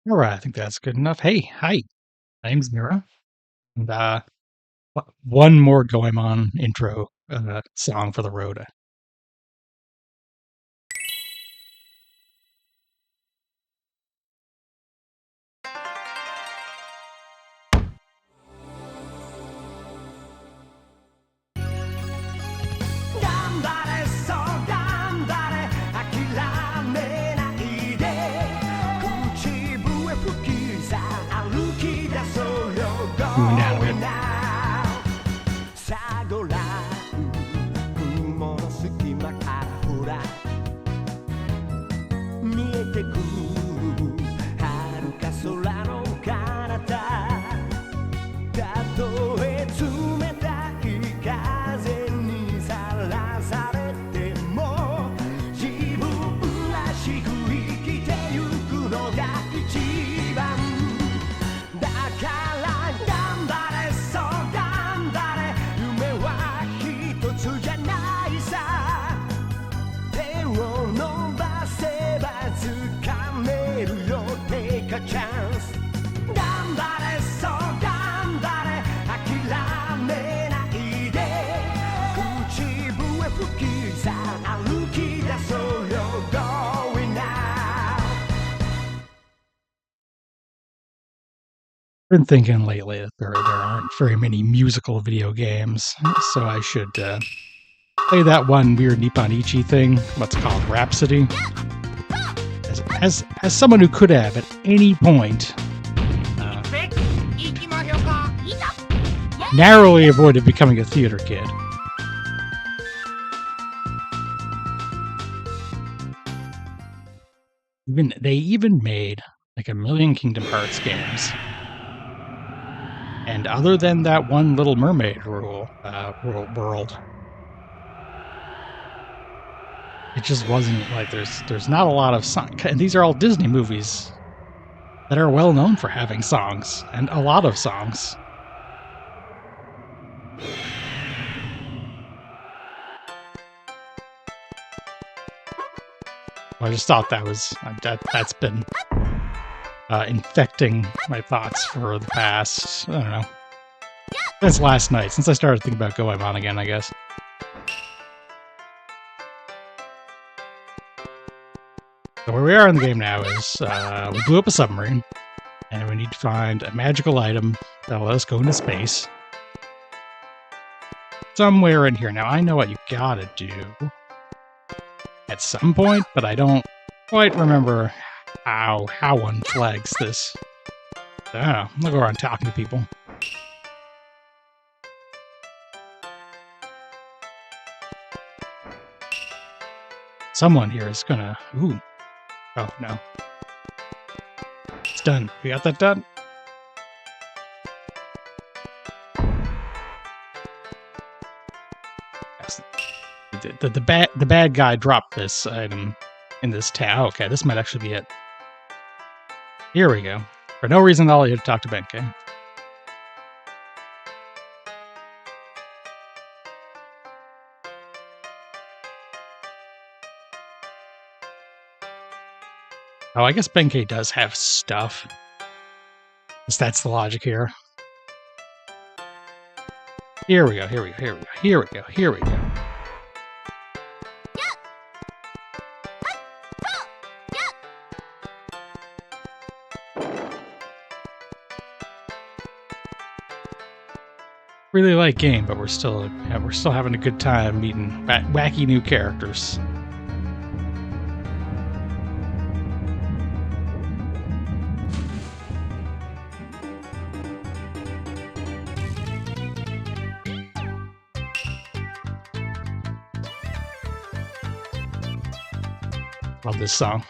All right, I think that's good enough. Hey, hi, my name's Mira, and one more Goemon intro song for the road. Moving down a bit. 歩き出そうよ Going now. Been thinking lately that there aren't very many musical video games, so I should play that one weird Nippon Ichi thing, what's called Rhapsody. As someone who could have at any point narrowly avoided becoming a theater kid. They even made like a million Kingdom Hearts games. And other than that one Little Mermaid world, it just wasn't like there's not a lot of songs. And these are all Disney movies that are well known for having songs, and a lot of songs. I just thought that's been infecting my thoughts for the past, I don't know, since last night, since I started thinking about Goemon again, I guess. So where we are in the game now is we blew up a submarine, and we need to find a magical item that'll let us go into space. Somewhere in here. Now, I know what you gotta do at some point, but I don't quite remember how one flags this. I don't know. I'll go around talking to people. Someone here is gonna... Ooh. Oh, no. It's done. We got that done? The bad guy dropped this item in this town. Okay, this might actually be it. Here we go. For no reason at all, you had to talk to Benkei. Oh, I guess Benkei does have stuff. Guess that's the logic here. Here we go, here we go, here we go, here we go, here we go. Really light game, but we're still having a good time meeting wacky new characters. Love this song.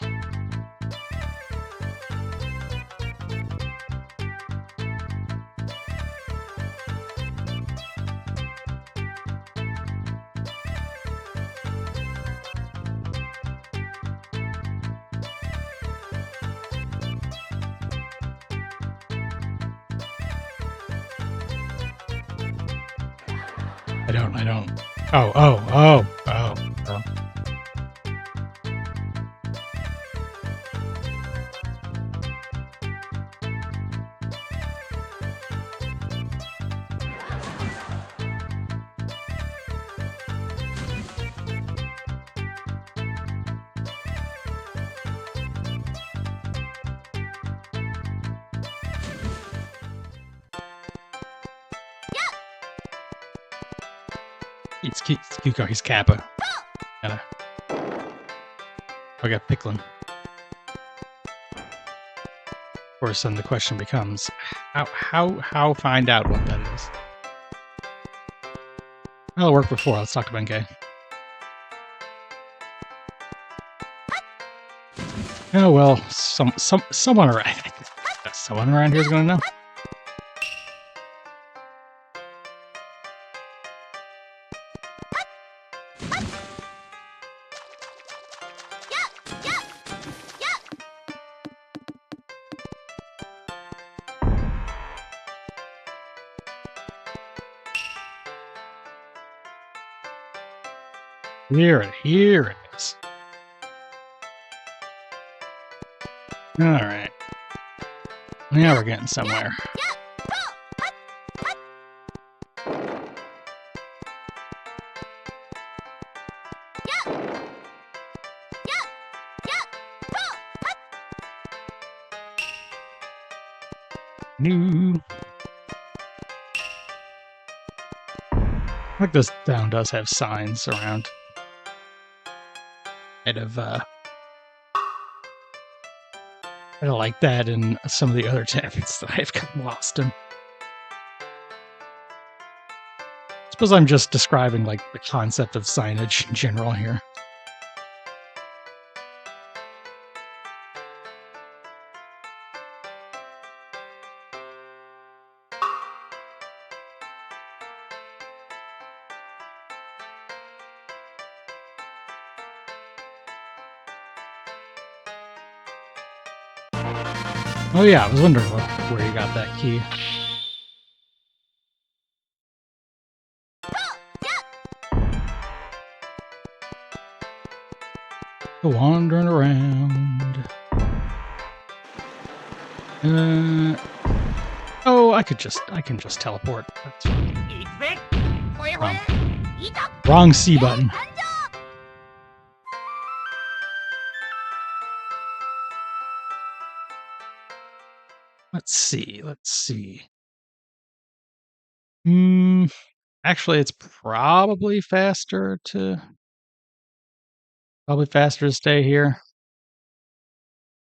I don't. Oh. It's Kiko. He's Kappa. I got Picklin. Of course, then the question becomes, how find out what that is? Well, it worked before. Let's talk to Benkei. Oh well, someone around here is going to know. Here it is. All right. Now we're getting somewhere. New. Like this town does have signs around. I like that in some of the other towns that I've gotten lost in. I suppose I'm just describing like the concept of signage in general here. Oh yeah, I was wondering where you got that key. Go wandering around. Oh, I can just teleport. That's wrong C button. Let's see. Actually, it's probably faster to stay here.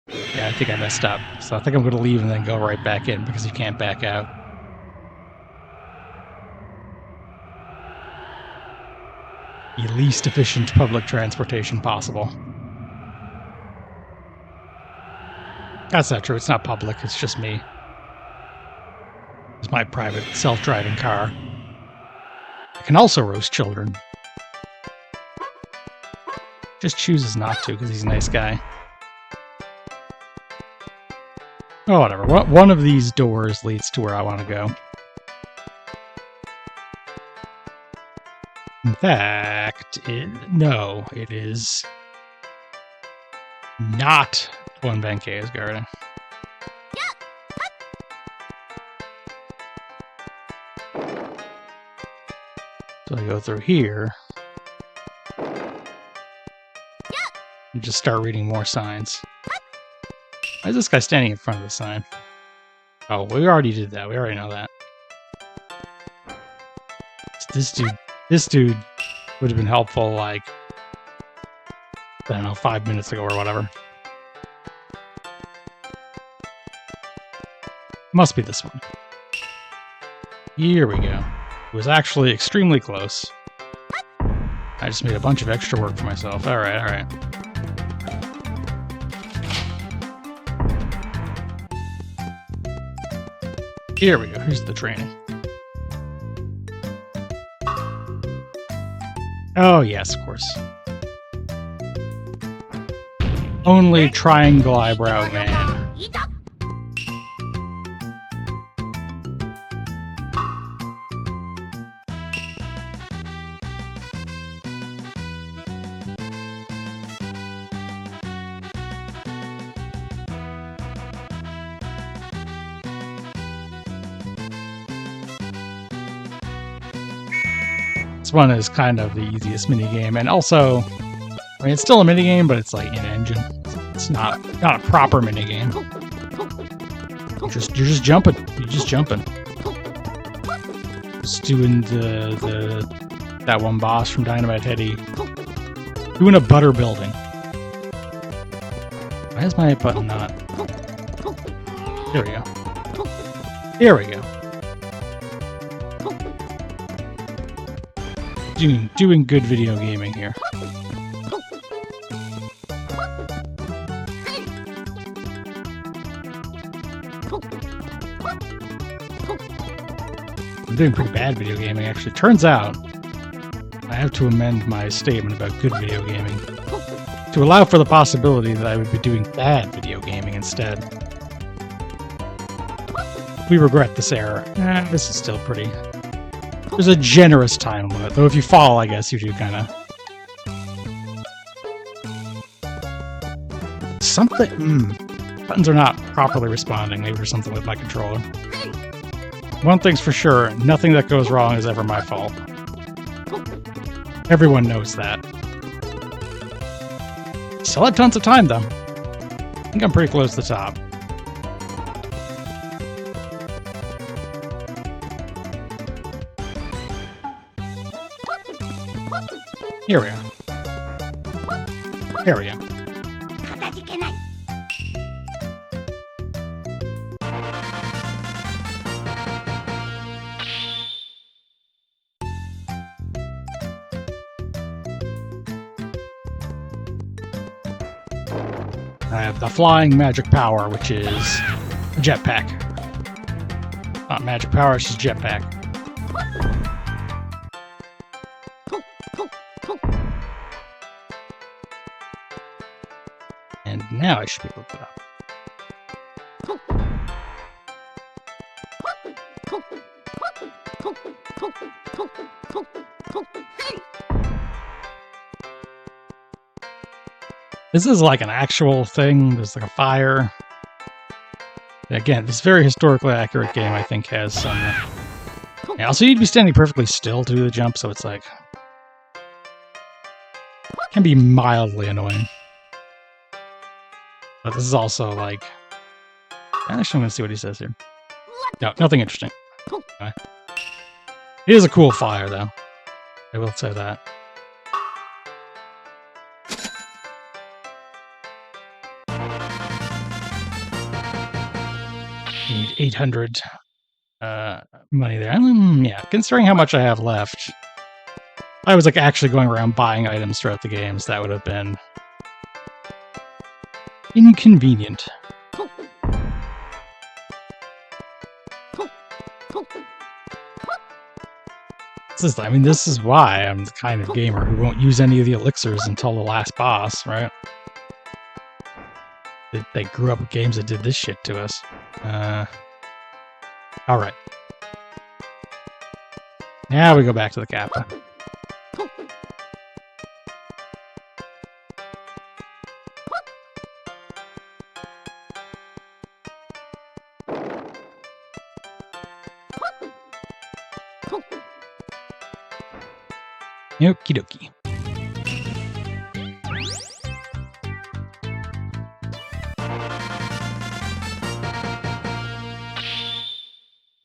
Yeah, I think I messed up. So I think I'm going to leave and then go right back in because you can't back out. The least efficient public transportation possible. That's not true. It's not public. It's just me. It's my private self-driving car. I can also roast children. Just chooses not to because he's a nice guy. Oh, whatever. One of these doors leads to where I want to go. In fact, it is not one Benkei is guarding. So I go through here. And just start reading more signs. Why is this guy standing in front of the sign? Oh, we already did that. We already know that. This dude would have been helpful, like, I don't know, 5 minutes ago or whatever. Must be this one. Here we go. It was actually extremely close. I just made a bunch of extra work for myself. Alright. Here we go. Here's the training. Oh, yes, of course. Only triangle eyebrow man. This one is kind of the easiest minigame, and also, I mean, it's still a minigame, but it's like in-engine. It's not a proper minigame. You're just jumping. Just doing the that one boss from Dynamite Heady doing a butter building. Why is my button not? There we go. There we go. Doing good video gaming here. I'm doing pretty bad video gaming, actually. Turns out, I have to amend my statement about good video gaming to allow for the possibility that I would be doing bad video gaming instead. We regret this error. This is still pretty... There's a generous time limit, though if you fall, I guess you do kind of... Something... Buttons are not properly responding. Maybe there's something with my controller. One thing's for sure, nothing that goes wrong is ever my fault. Everyone knows that. Still had tons of time, though. I think I'm pretty close to the top. Here we are. Here we go. I have the flying magic power, which is a jetpack. Not magic power, it's just jetpack. And now I should be able to put up. This is like an actual thing. There's like a fire. Again, this very historically accurate game, I think, has some... Yeah, also, you need to be standing perfectly still to do the jump, so it's like... can be mildly annoying. But this is also like... Actually, I'm going to see what he says here. No, nothing interesting. Okay. It is a cool flyer, though. I will say that. Need 800 money there. Yeah, considering how much I have left, I was like actually going around buying items throughout the games. That would have been inconvenient. This is why I'm the kind of gamer who won't use any of the elixirs until the last boss, right? They grew up with games that did this shit to us. Alright. Now we go back to the Kappa. Okie dokie.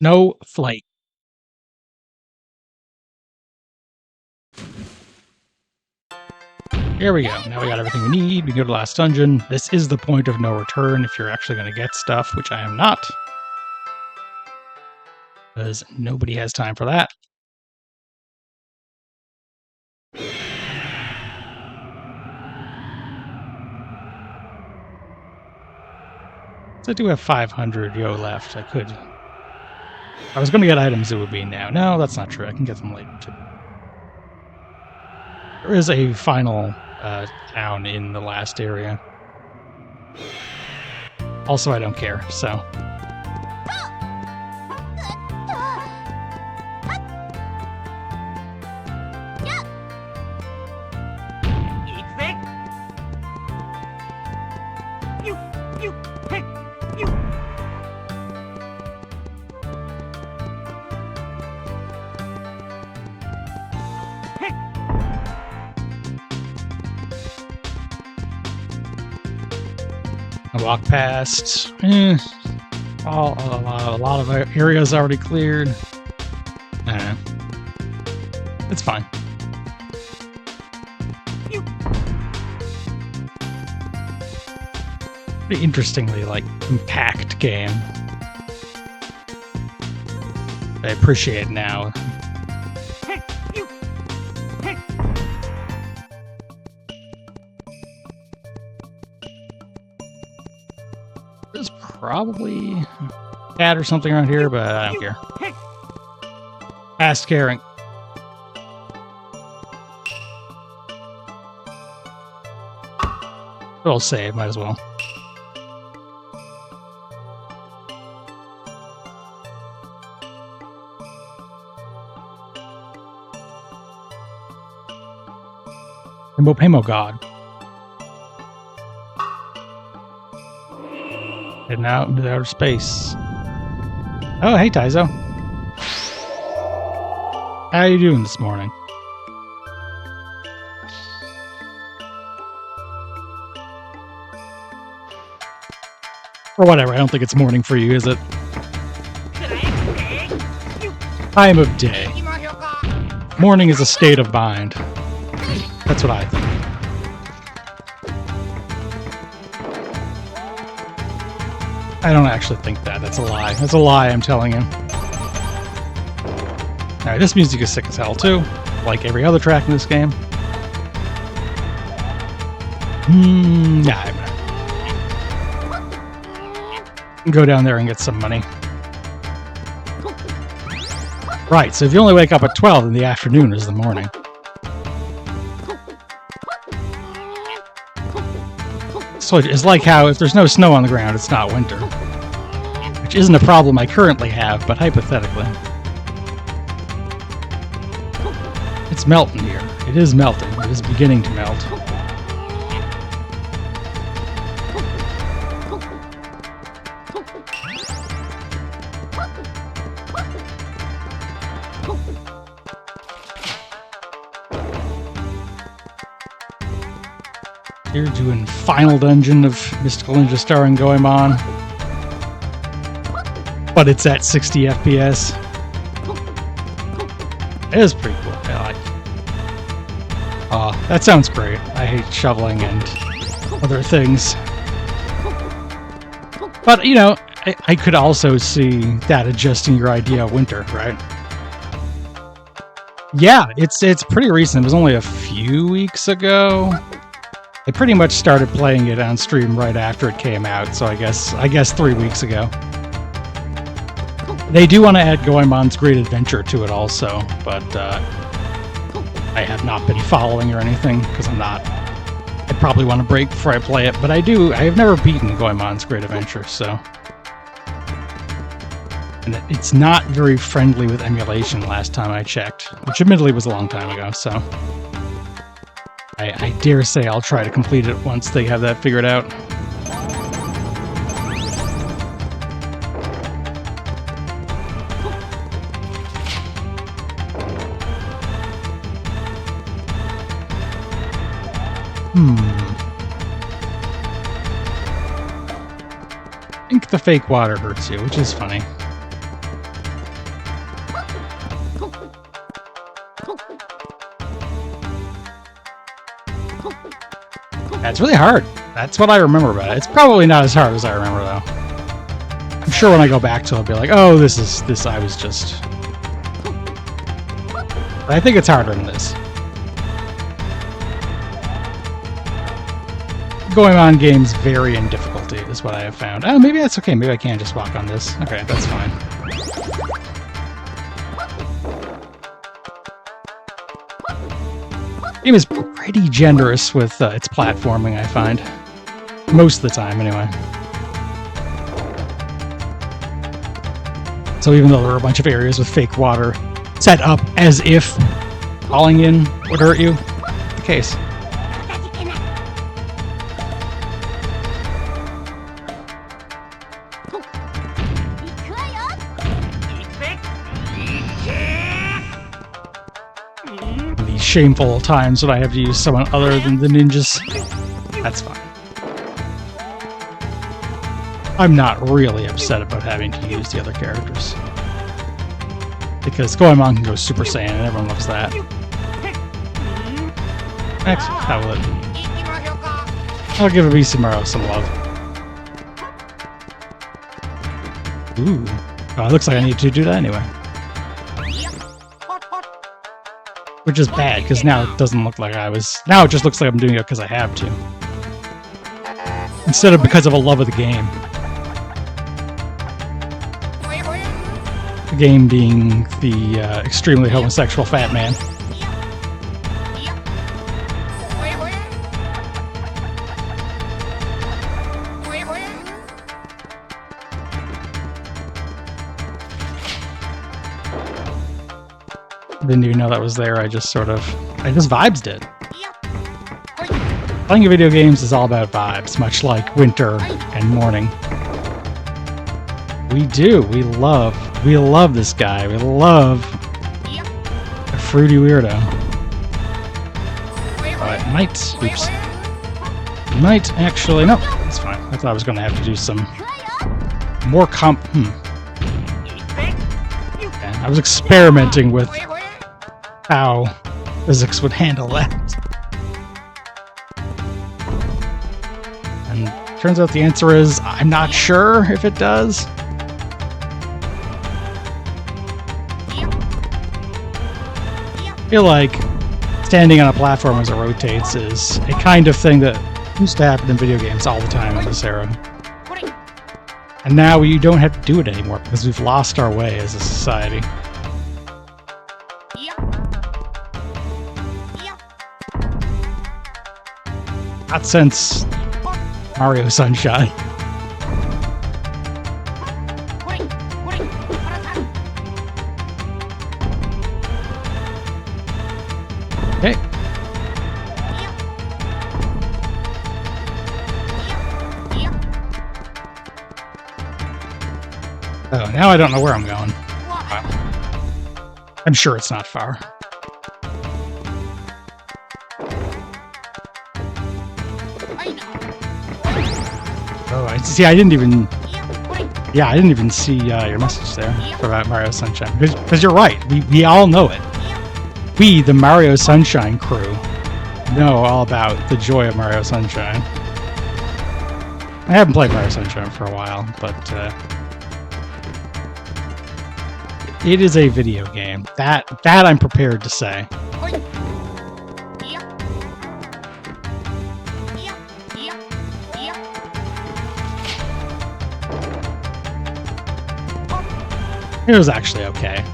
No flight. Here we go. Now we got everything we need. We go to the last dungeon. This is the point of no return if you're actually going to get stuff, which I am not. Because nobody has time for that. So I do have 500 yo left. I could... I was going to get items, it would be now. No, that's not true. I can get them later, too. There is a final town in the last area. Also, I don't care, so... I walk past. A lot of areas already cleared. It's fine. pretty interestingly, like, compact game. I appreciate it now. There's probably a cat or something around here, but I don't care. Fast caring. We'll save, might as well. Pemo God. Heading out into outer space. Oh, hey, Taizo. How you doing this morning? Or whatever, I don't think it's morning for you, is it? Time of day. Morning is a state of mind. That's what I think. I don't actually think that. That's a lie. That's a lie, I'm telling you. Alright, this music is sick as hell, too. Like every other track in this game. Yeah, go down there and get some money. Right, so if you only wake up at 12, then the afternoon is the morning. So it's like how if there's no snow on the ground, it's not winter. Which isn't a problem I currently have, but hypothetically. It's melting here. It is melting. It is beginning to melt. Here doing final dungeon of Mystical Ninja starring Goemon. But it's at 60 FPS. It is pretty cool. I like it. That sounds great. I hate shoveling and other things. But, you know, I could also see that adjusting your idea of winter, right? Yeah, it's pretty recent. It was only a few weeks ago. I pretty much started playing it on stream right after it came out, so I guess 3 weeks ago. They do want to add Goemon's Great Adventure to it also, but I have not been following or anything because I'd probably want to break before I play it, but I have never beaten Goemon's Great Adventure, so. And it's not very friendly with emulation last time I checked, which admittedly was a long time ago, so. I dare say I'll try to complete it once they have that figured out. I think the fake water hurts you, which is funny. It's really hard. That's what I remember about it. It's probably not as hard as I remember, though. I'm sure when I go back to it, I'll be like, oh, this I was just... But I think it's harder than this. Goemon games vary in difficulty, is what I have found. Oh, maybe that's okay. Maybe I can just walk on this. Okay, that's fine. The game is pretty generous with its platforming, I find. Most of the time, anyway. So even though there are a bunch of areas with fake water set up as if falling in would hurt you, not the case. Shameful times when I have to use someone other than the ninjas. That's fine. I'm not really upset about having to use the other characters. Because Goemon can go Super Saiyan and everyone loves that. Excellent, how will it? I'll give Abisamaru some love. Ooh. Oh, it looks like I need to do that anyway. Which is bad, because now it doesn't look like I was... Now it just looks like I'm doing it because I have to. Instead of because of a love of the game. The game being the extremely homosexual fat man. Didn't even know that was there. I just vibes it. Playing video games is all about vibes, much like winter and morning. We do. We love this guy. We love a fruity weirdo. But oops. Might actually, no, it's fine. I thought I was going to have to do some more And I was experimenting with how physics would handle that. And turns out the answer is, I'm not sure if it does. I feel like standing on a platform as it rotates is a kind of thing that used to happen in video games all the time in this era. And now you don't have to do it anymore because we've lost our way as a society. Not since Mario Sunshine. Okay. Oh, now I don't know where I'm going. Wow. I'm sure it's not far. Oh, I see. I didn't even see your message there about Mario Sunshine. Because you're right. We all know it. We, the Mario Sunshine crew, know all about the joy of Mario Sunshine. I haven't played Mario Sunshine for a while, but it is a video game. That I'm prepared to say. It was actually okay.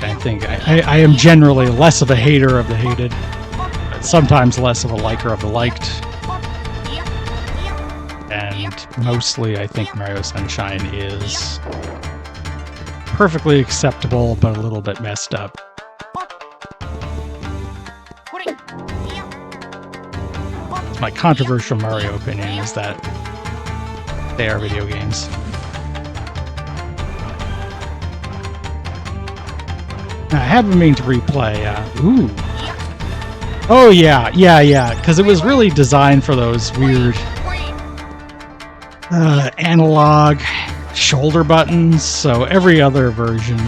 I think I am generally less of a hater of the hated, but sometimes less of a liker of the liked. And mostly I think Mario Sunshine is perfectly acceptable, but a little bit messed up. My controversial Mario opinion is that they are video games. I have been meaning to replay. Ooh. Oh yeah, because it was really designed for those weird analog shoulder buttons. So every other version,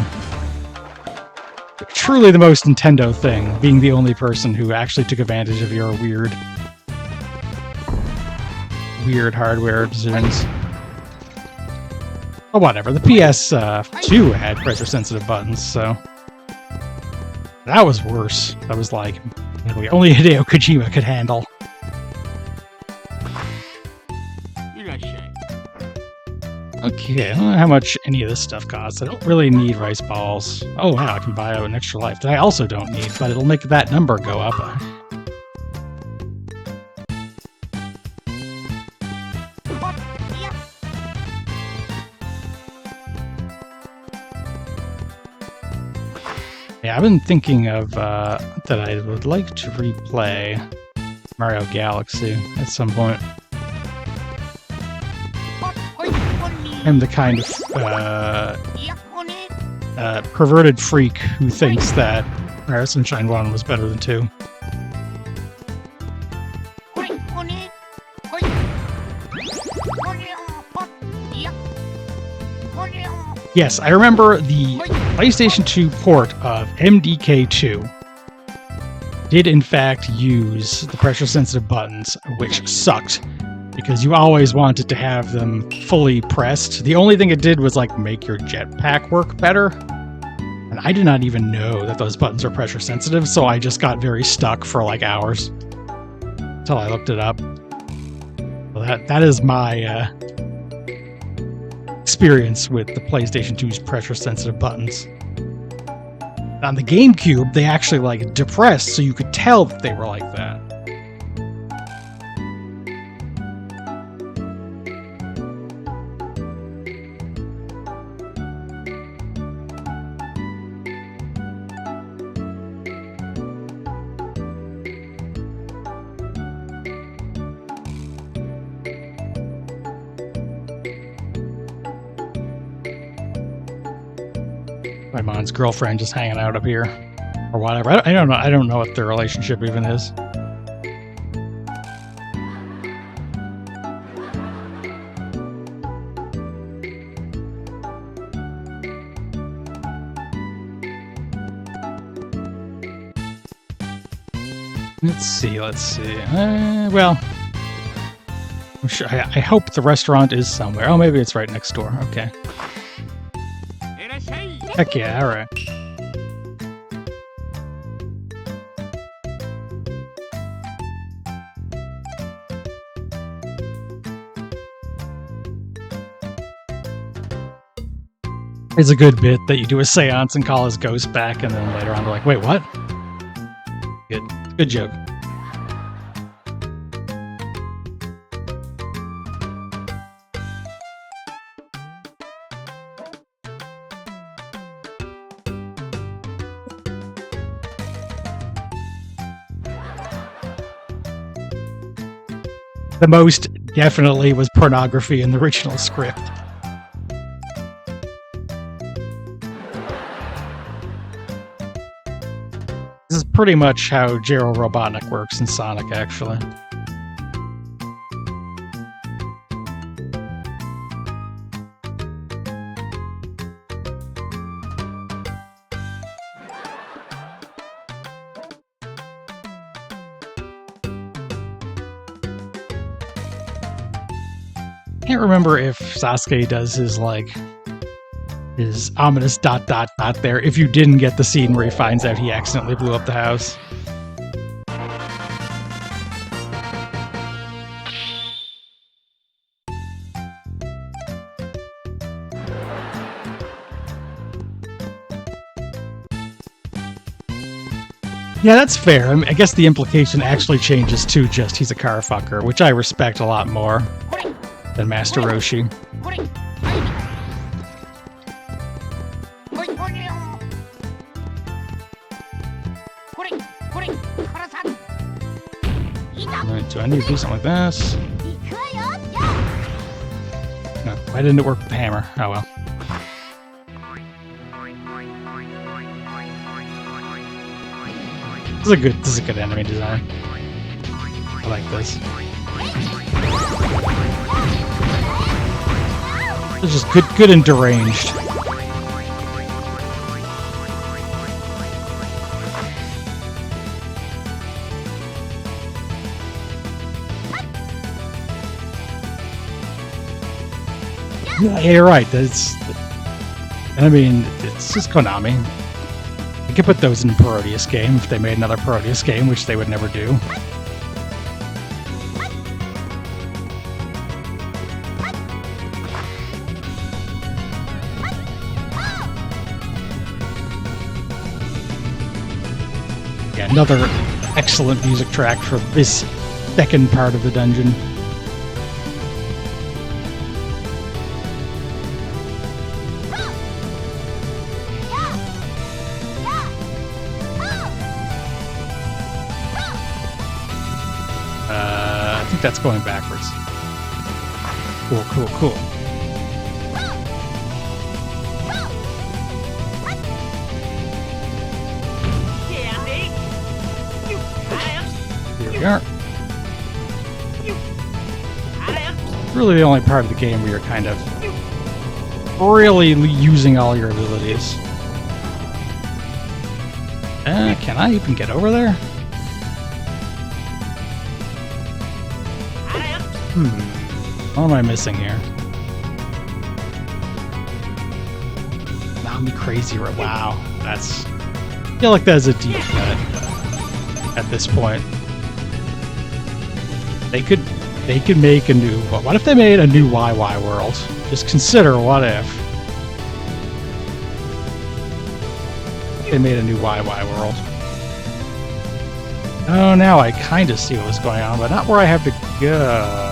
truly the most Nintendo thing, being the only person who actually took advantage of your weird hardware decisions. Oh, whatever. The PS2 had pressure-sensitive buttons, so that was worse. That was like only Hideo Kojima could handle. Okay, I don't know how much any of this stuff costs. I don't really need rice balls. Oh wow, I can buy an extra life that I also don't need, but it'll make that number go up. Yeah, I've been thinking of that I would like to replay Mario Galaxy at some point. I'm the kind of perverted freak who thinks that Mario Sunshine 1 was better than 2. Yes, I remember the PlayStation 2 port of MDK2 did in fact use the pressure-sensitive buttons, which sucked. because you always wanted to have them fully pressed. The only thing it did was like make your jetpack work better. And I did not even know that those buttons are pressure sensitive, so I just got very stuck for like hours until I looked it up. Well, that is my experience with the PlayStation 2's pressure sensitive buttons. On the GameCube, they actually like depressed, so you could tell that they were like that. My mom's girlfriend just hanging out up here, or whatever. I don't know. I don't know what their relationship even is. Let's see. Well, I'm sure, I hope the restaurant is somewhere. Oh, maybe it's right next door. Okay. Heck yeah, alright. It's a good bit that you do a seance and call his ghost back, and then later on they're like, wait, what? Good joke. The most definitely was pornography in the original script. This is pretty much how Gerald Robotnik works in Sonic, actually. I can't remember if Sasuke does his ominous ... there if you didn't get the scene where he finds out he accidentally blew up the house. Yeah, that's fair. I guess the implication actually changes to just he's a car fucker, which I respect a lot more than Master Roshi. Alright, do I need to do something like this? No, why didn't it work with the hammer? Oh well. This is a good enemy design. I like this. It's just good and deranged. Yeah, you're right. I mean, it's just Konami. You could put those in a Parodius game if they made another Parodius game, which they would never do. Yeah, another excellent music track for this second part of the dungeon. I think that's going backwards. Cool. Here we are. Really the only part of the game where you're kind of really using all your abilities. Can I even get over there? What am I missing here? Not me crazy. Wow, that's. I feel like that's a deep cut at this point. They could make a new. What if they made a new YY world? Just consider what if they made a new YY world. Oh, now I kind of see what's going on, but not where I have to go.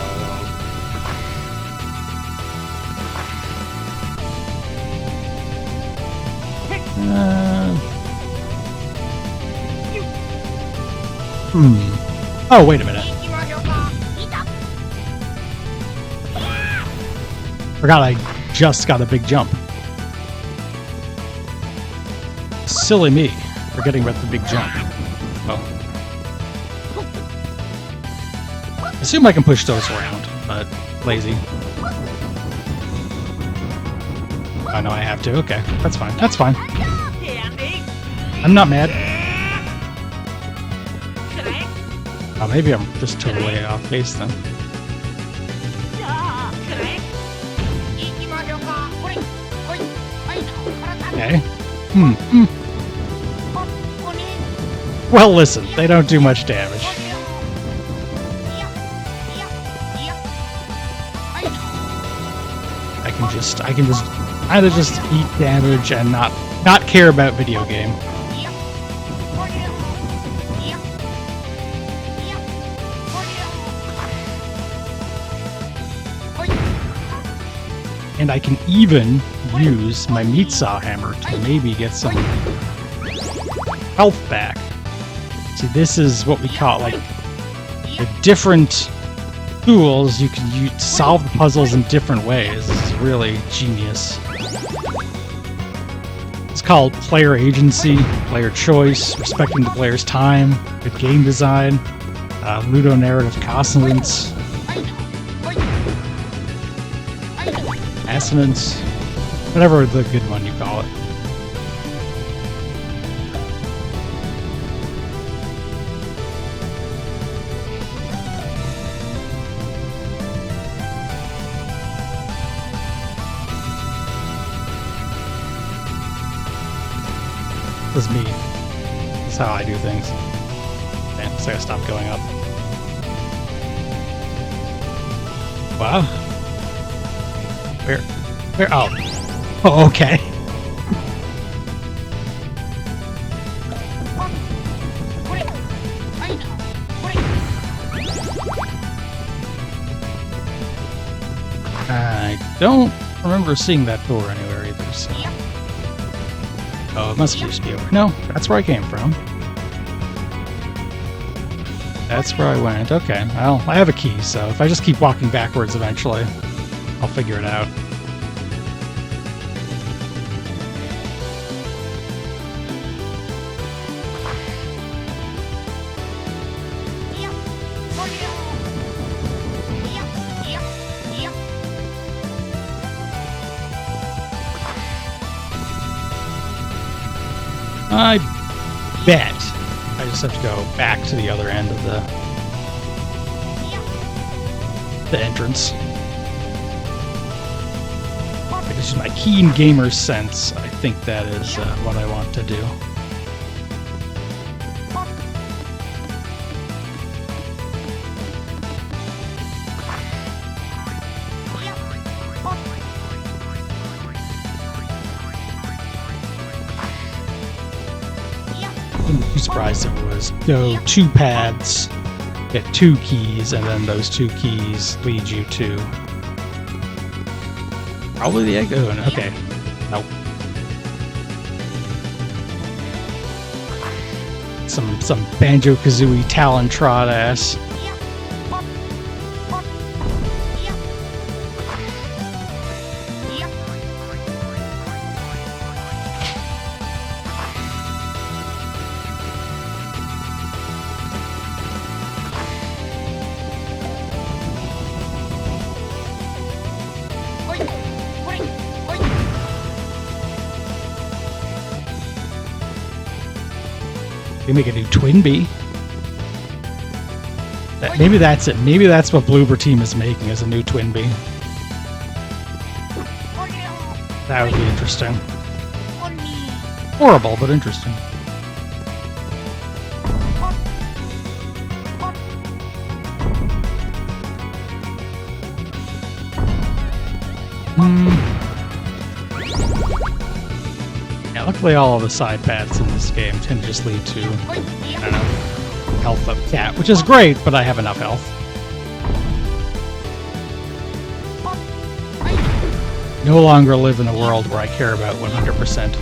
Oh, wait a minute. Forgot I just got a big jump. Silly me, forgetting about the big jump. Oh. I assume I can push those around, but lazy. Oh, no, I have to. Okay, that's fine. That's fine. I'm not mad. Oh, maybe I'm just totally off base then. Okay. Well, listen, they don't do much damage. I can just either just eat damage and not care about video game. And I can even use my meat saw hammer to maybe get some health back. See, this is what we call, like, the different tools you can use to solve the puzzles in different ways. This is really genius. It's called player agency, player choice, respecting the player's time, good game design, ludonarrative consonance, assonance, whatever the good one you call it. This is me. This is how I do things. Damn, so I gotta stop going up. Wow. Where? Oh. Oh, okay. I don't remember seeing that door anywhere either, so... Oh, it must just be over. No, that's where I came from. That's where I went. Okay, well, I have a key, so if I just keep walking backwards eventually, I'll figure it out. I bet I just have to go back to the other end of the entrance. Because my keen gamer sense, I think that is what I want to do. I'm surprised it was go 2 paths, get 2 keys, and then those 2 keys lead you to probably the egg. Oh, okay. Nope. Some Banjo-Kazooie Talon Trot ass. We make a new Twin Bee. Maybe that's it. Maybe that's what Bloober Team is making as a new Twinbee. That would be interesting. Horrible, but interesting. Yeah, luckily all of the side paths in this game tend to just lead to, I don't know, health of cat, which is great, but I have enough health. No longer live in a world where I care about 100%.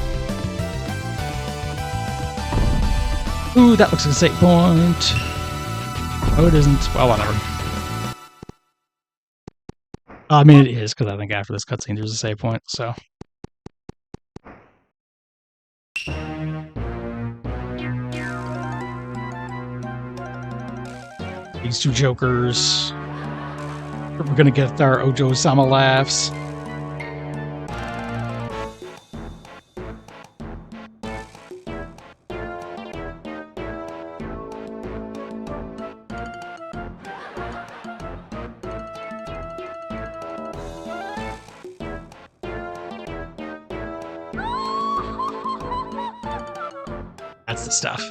Ooh, that looks like a save point. Oh, it isn't. Well, whatever. I mean, it is, because I think after this cutscene there's a save point, so. These two jokers. We're gonna get our Ojo-sama laughs. That's the stuff.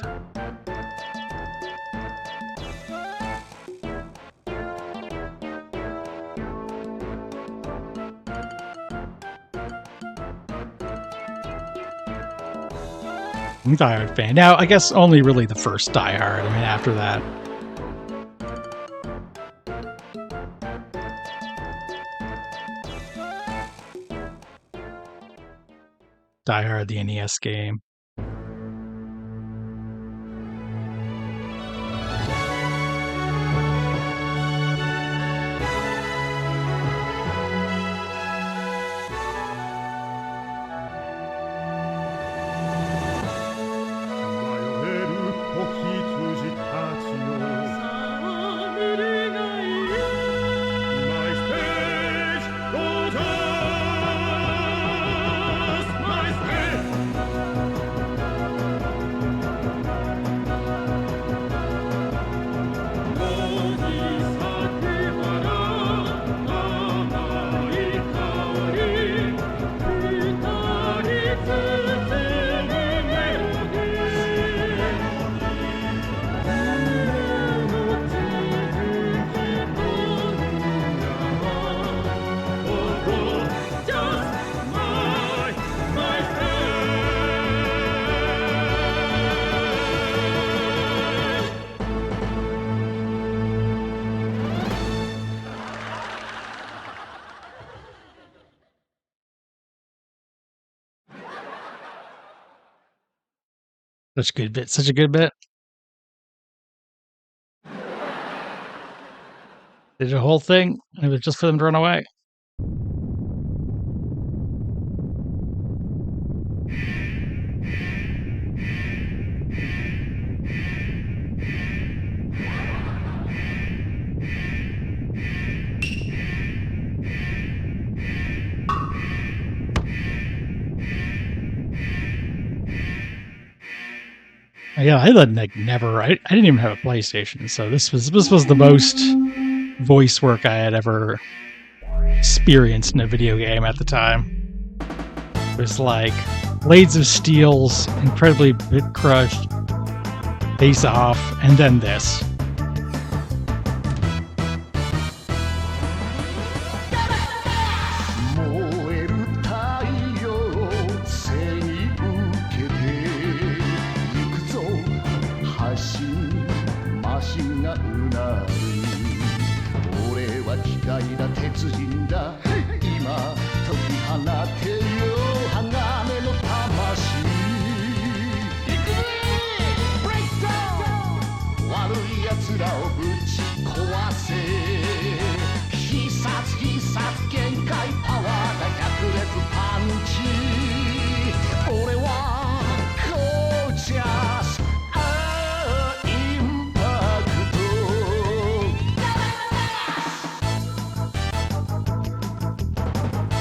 I'm a Die Hard fan. Now, I guess only really the first Die Hard. I mean, after that. Die Hard, the NES game. Such a good bit. Such a good bit. Did the whole thing, and it was just for them to run away. Yeah, I like never. I didn't even have a PlayStation, so this was the most voice work I had ever experienced in a video game at the time. It was like Blades of Steel's incredibly bit crushed Face Off, and then this.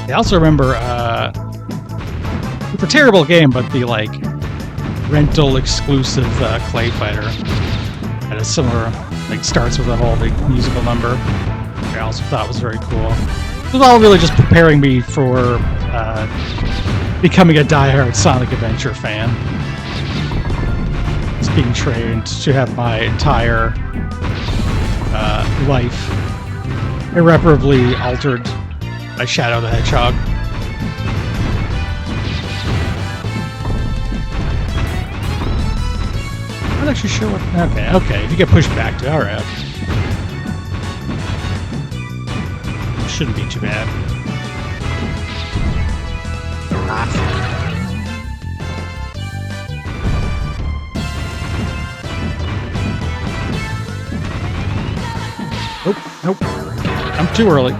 I also remember, it's a terrible game, but the like rental exclusive Clay Fighter. Had a similar, like, starts with a whole big musical number, which I also thought was very cool. It was all really just preparing me for becoming a diehard Sonic Adventure fan. Just being trained to have my entire life irreparably altered by Shadow the Hedgehog. I'm not actually sure what... Okay, if you get pushed back to... Alright. Shouldn't be too bad. Nope. I'm too early.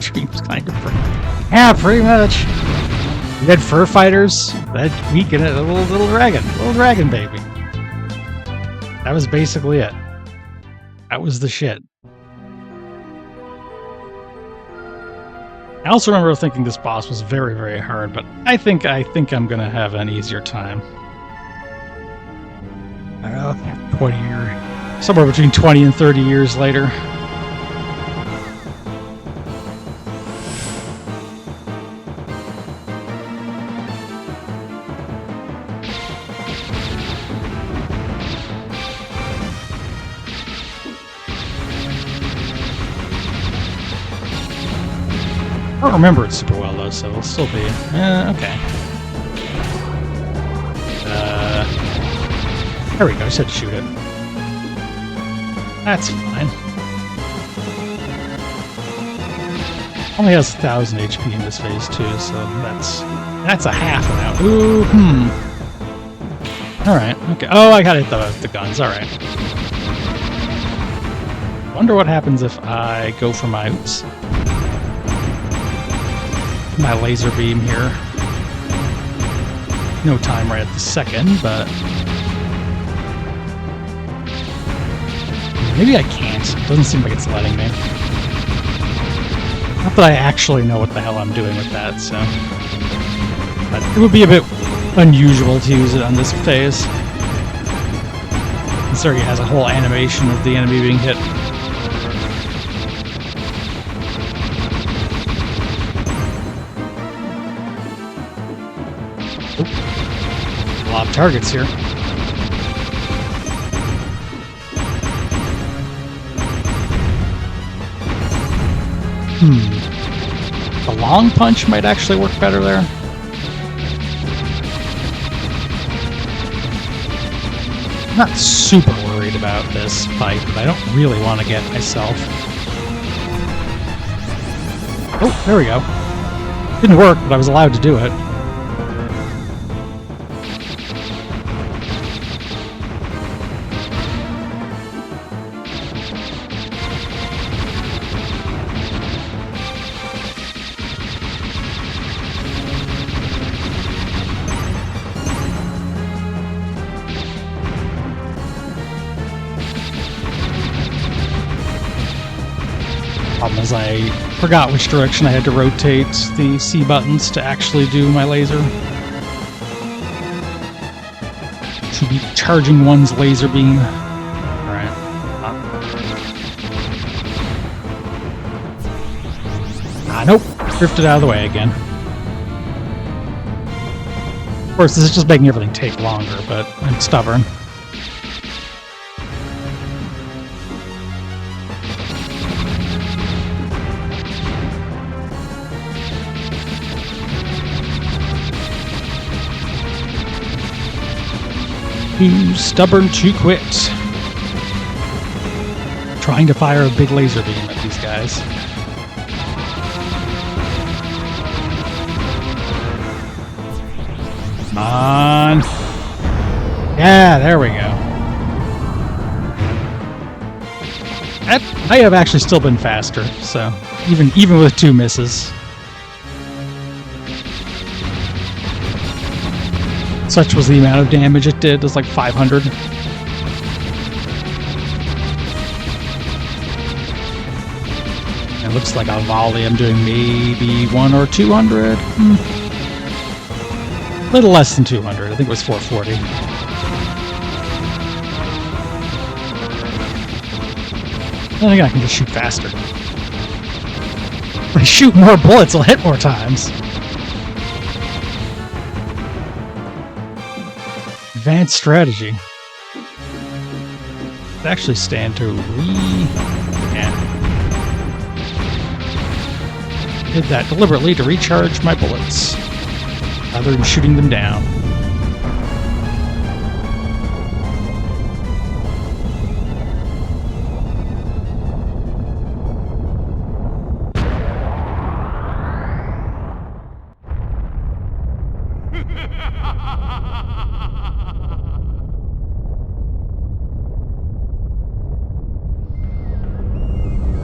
Dreams kind of pretty. Yeah, pretty much. You had fur fighters that weaken it, a little dragon baby. That was basically it. That was the shit. I also remember thinking this boss was very, very hard, but I think I'm gonna have an easier time. I don't know, 20 years, somewhere between 20 and 30 years later. I don't remember it super well though, so it'll still be okay. There we go. I said shoot it. That's fine. Only has 1,000 HP in this phase too, so that's a half now. Ooh, All right. Okay. Oh, I got the guns. All right. Wonder what happens if I go for my my laser beam here. No time right at the second, but maybe I can't. It doesn't seem like it's letting me. Not that I actually know what the hell I'm doing with that, so. But it would be a bit unusual to use it on this phase. Considering it has a whole animation of the enemy being hit. A lot of targets here. The long punch might actually work better there. I'm not super worried about this fight, but I don't really want to get myself... Oh, there we go. Didn't work, but I was allowed to do it. Problem is I forgot which direction I had to rotate the C buttons to actually do my laser. To be charging one's laser beam. Alright. Nope. Drifted out of the way again. Of course, this is just making everything take longer, but I'm stubborn. Too stubborn to quit. Trying to fire a big laser beam at these guys. Come on. Yeah, there we go. That might have actually still been faster, so even with 2 misses. Such was the amount of damage it did. It was like 500. It looks like a volley. I'm doing maybe 100 or 200. A little less than 200. I think it was 440. Then again, I can just shoot faster. When I shoot more bullets, I'll hit more times. Advanced strategy. I'd actually stand to did that deliberately to recharge my bullets, rather than shooting them down.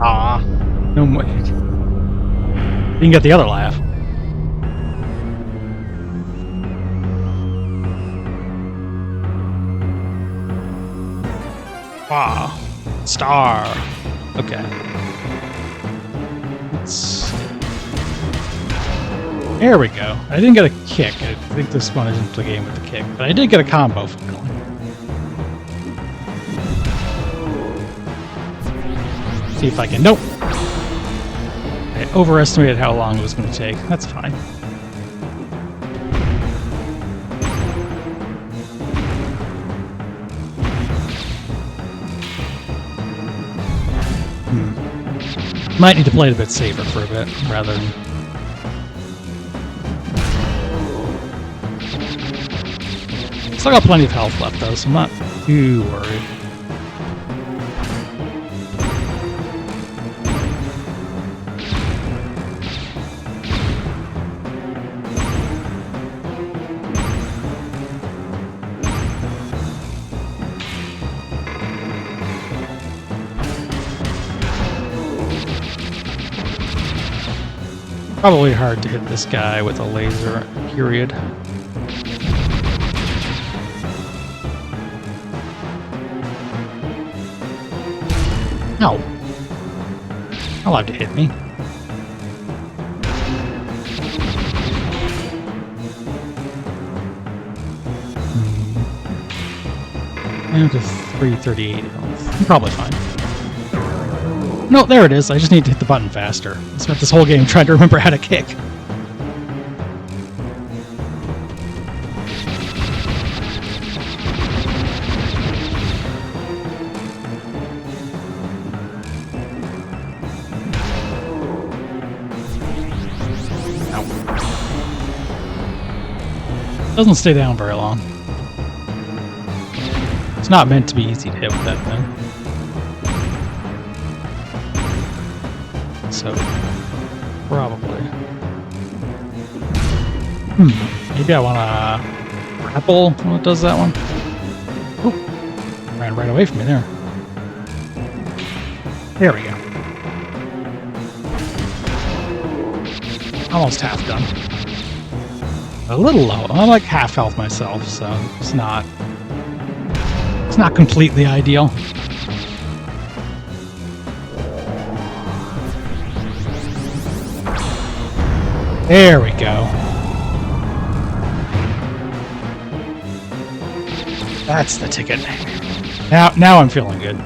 Ah, no more. You can get the other laugh. Wow. Star. Okay. There we go. I didn't get a kick. I think this one isn't the game with the kick, but I did get a combo finally. See if I can. Nope. I overestimated how long it was going to take. That's fine. Might need to play it a bit safer for a bit, rather than... Still got plenty of health left, though, so I'm not too worried. Probably hard to hit this guy with a laser, period. No. Allowed to hit me. And to 338 health. I'm probably fine. No, there it is. I just need to hit the button faster. I spent this whole game trying to remember how to kick. Ow. Doesn't stay down very long. It's not meant to be easy to hit with that thing. So, probably. Maybe I want to grapple when it does that one. Oh, ran right away from me there. There we go. Almost half done. A little low. I'm like half health myself, so it's not completely ideal. There we go. That's the ticket. Now I'm feeling good.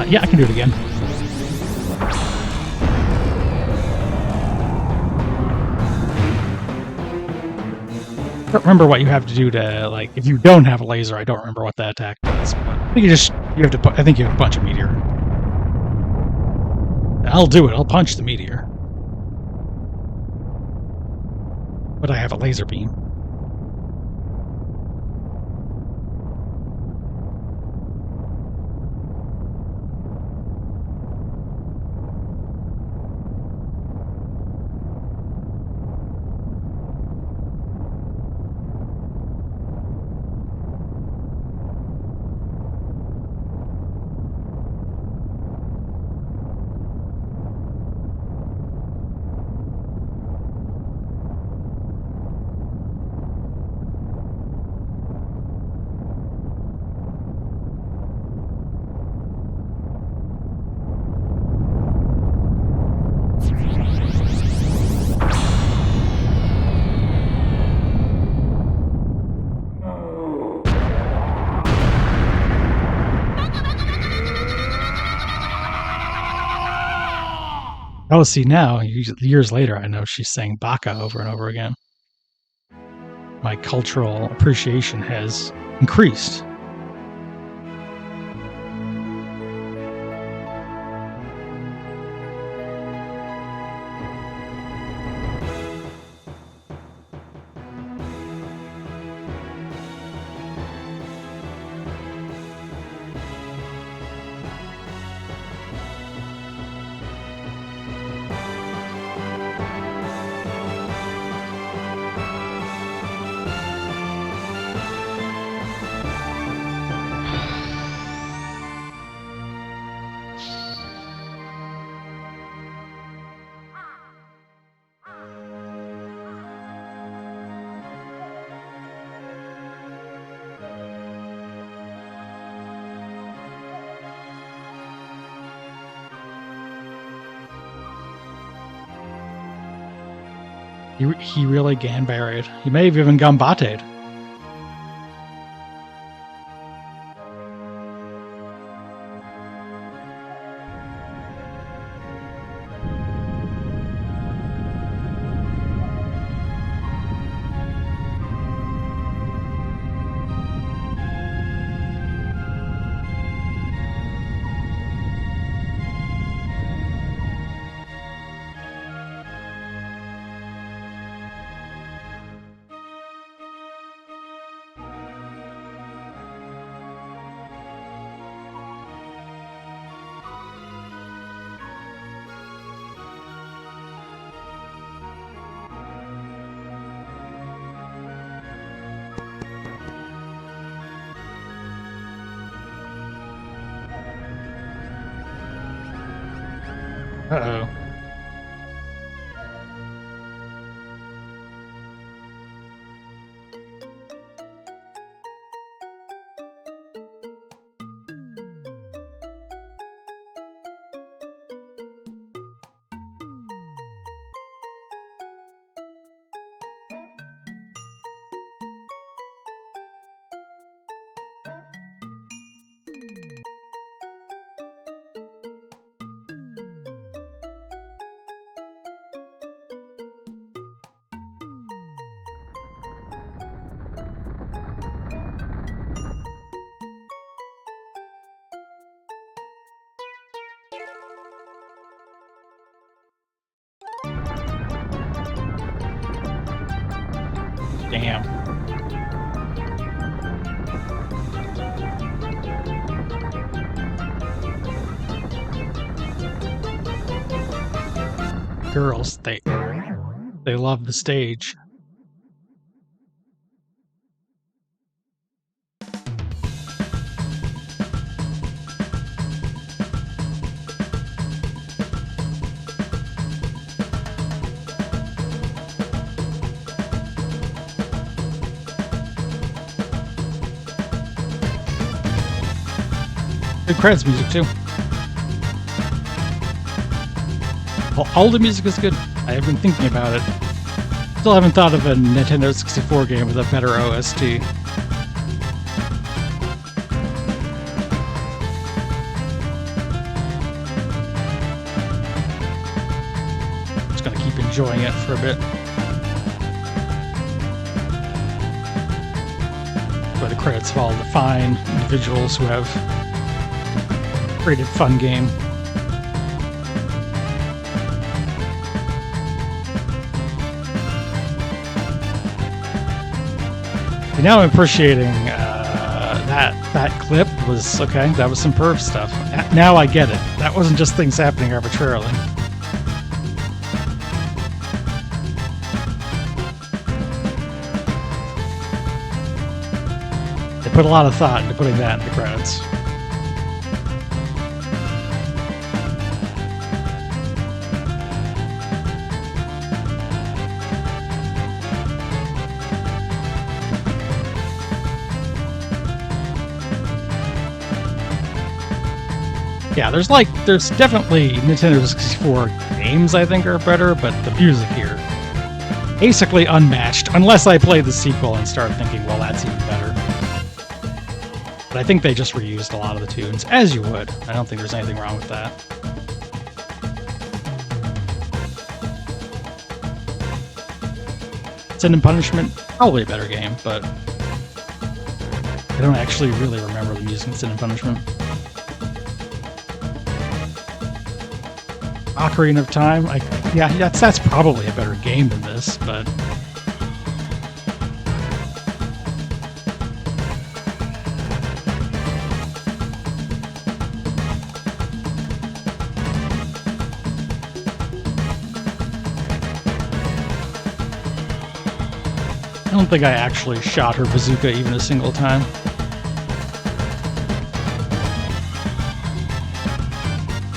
Yeah, I can do it again. I don't remember what you have to do to, like, if you don't have a laser, I don't remember what that attack does. But I think I think you have to punch a meteor. I'll do it. I'll punch the meteor. But I have a laser beam. Oh, see, now, years later, I know she's saying baka over and over again. My cultural appreciation has increased. He really ganburied. He may have even gambated. Uh-oh. Damn. Girls, they love the stage. Good credits music too. All the music is good. I have been thinking about it. Still haven't thought of a Nintendo 64 game with a better OST. Just gonna keep enjoying it for a bit. But the credits of all the fine individuals who have created fun game. Now I'm appreciating that clip was okay. That was some perv stuff. Now I get it. That wasn't just things happening arbitrarily. They put a lot of thought into putting that in the credits. Yeah, there's definitely Nintendo 64 games I think are better, but the music here, basically unmatched, unless I play the sequel and start thinking, well, that's even better. But I think they just reused a lot of the tunes, as you would. I don't think there's anything wrong with that. Sin and Punishment, probably a better game, but I don't actually really remember the music in Sin and Punishment. Ocarina of Time, yeah, that's probably a better game than this, but I don't think I actually shot her bazooka even a single time.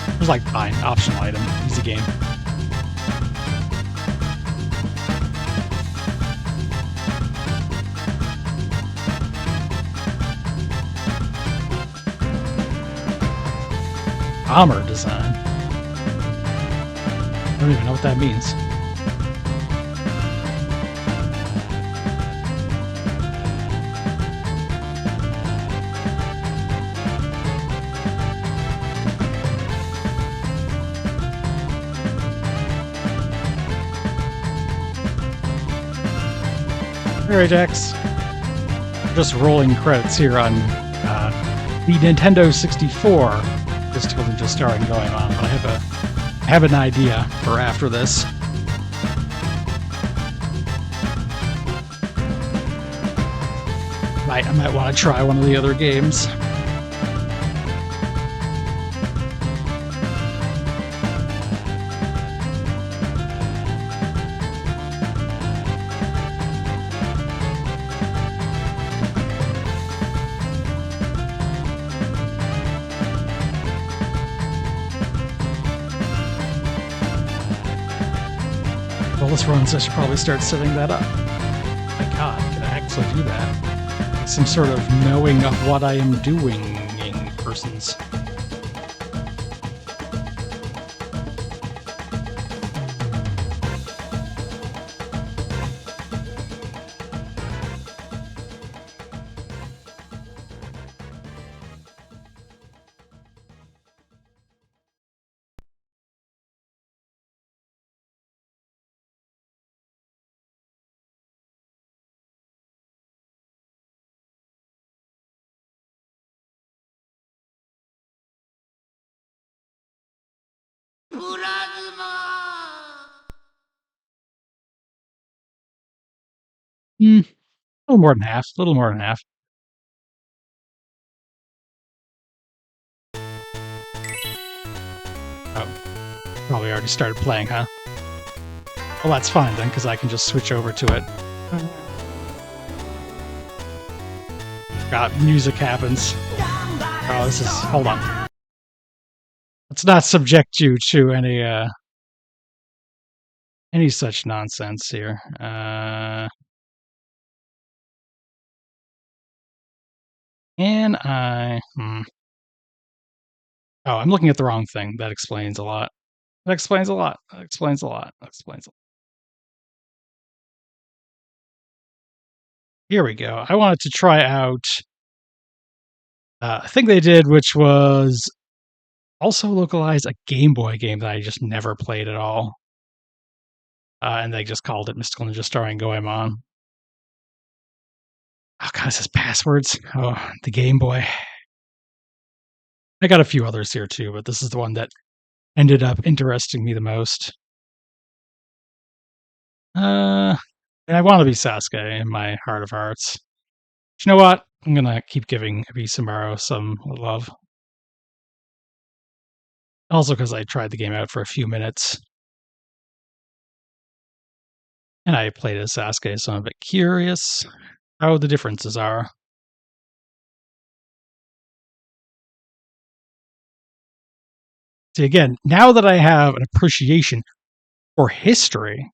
It was like, fine, optional item, easy game. Bomber design. I don't even know what that means. Alright, X. Just rolling credits here on the Nintendo 64. Just starting going on, but I have an idea for after this. I might want to try one of the other games. Well, this runs, I should probably start setting that up. My god, can I actually do that? Like some sort of knowing of what I am doing in persons. A little more than half. A little more than half. Oh, probably already started playing, huh? Well, that's fine then, because I can just switch over to it. God, music happens. Oh, this is... Hold on. Let's not subject you to any such nonsense here. And Oh, I'm looking at the wrong thing. That explains a lot. That explains a lot. That explains a lot. That explains a lot. Here we go. I wanted to try out a thing they did, which was also localize a Game Boy game that I just never played at all. And they just called it Mystical Ninja starring Goemon. Oh god, this is passwords. Oh, the Game Boy. I got a few others here too, but this is the one that ended up interesting me the most. And I want to be Sasuke in my heart of hearts. But you know what? I'm gonna keep giving Abisamaru some love. Also because I tried the game out for a few minutes. And I played as Sasuke, so I'm a bit curious how the differences are. See, again, now that I have an appreciation for history,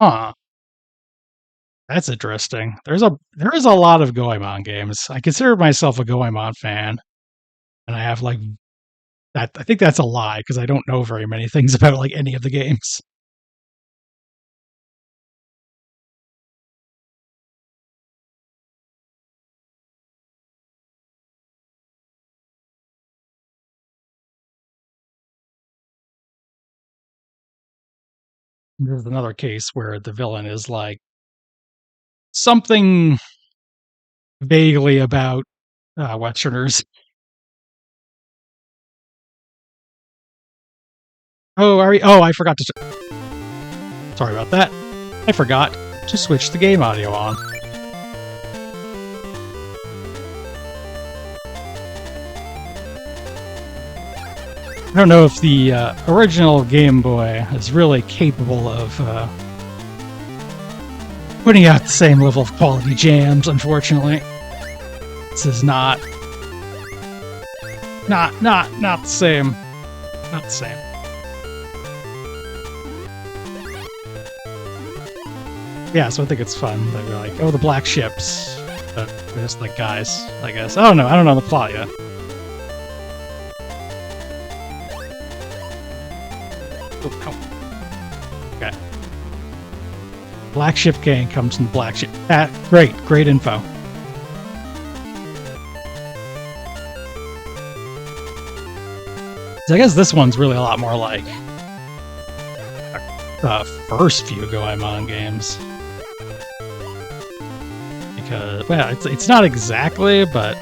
huh, that's interesting. There is a lot of Goemon games. I consider myself a Goemon fan, and I have like that. I think that's a lie because I don't know very many things about like any of the games. There's another case where the villain is like something vaguely about Westerners. Oh, are we? Oh, I forgot to. Sorry about that. I forgot to switch the game audio on. I don't know if the original Game Boy is really capable of putting out the same level of quality jams, unfortunately. This is not the same. Not the same. Yeah, so I think it's fun that we're like, oh, the black ships. But we're just like guys, I guess. I don't know the plot yet. Oh, no. Okay. Black ship gang comes from the black ship. Great info. So I guess this one's really a lot more like the first few Goemon games. Because, well, it's not exactly, but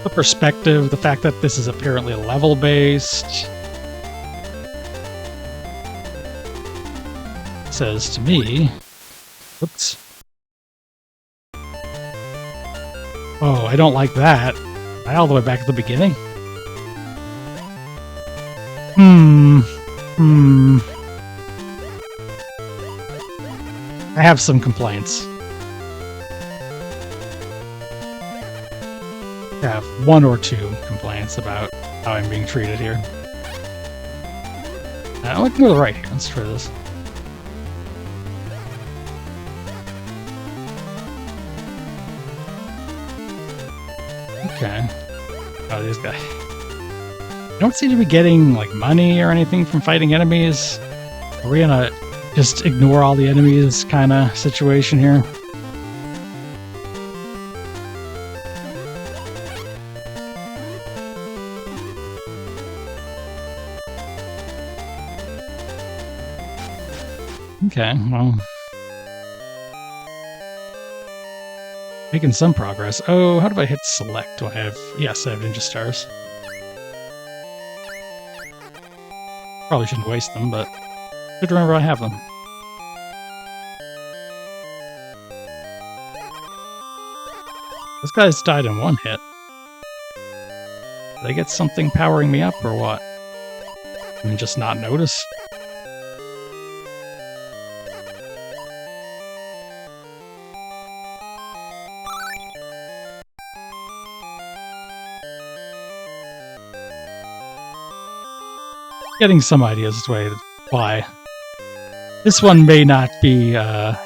the perspective, the fact that this is apparently level-based, says to me, oops. Oh, I don't like that. All the way back at the beginning? I have some complaints. I have one or two complaints about how I'm being treated here. I want to go to the right here. Let's try this. Okay. Oh, these guys. I don't seem to be getting, like, money or anything from fighting enemies. Are we gonna just ignore all the enemies kind of situation here? Okay, well... making some progress. Oh, how do I hit select? Do I have... Yes, I have ninja stars. Probably shouldn't waste them, but... good to remember I have them. This guy's died in one hit. Did I get something powering me up, or what? I mean, just not notice? Getting some ideas as to why this one may not be a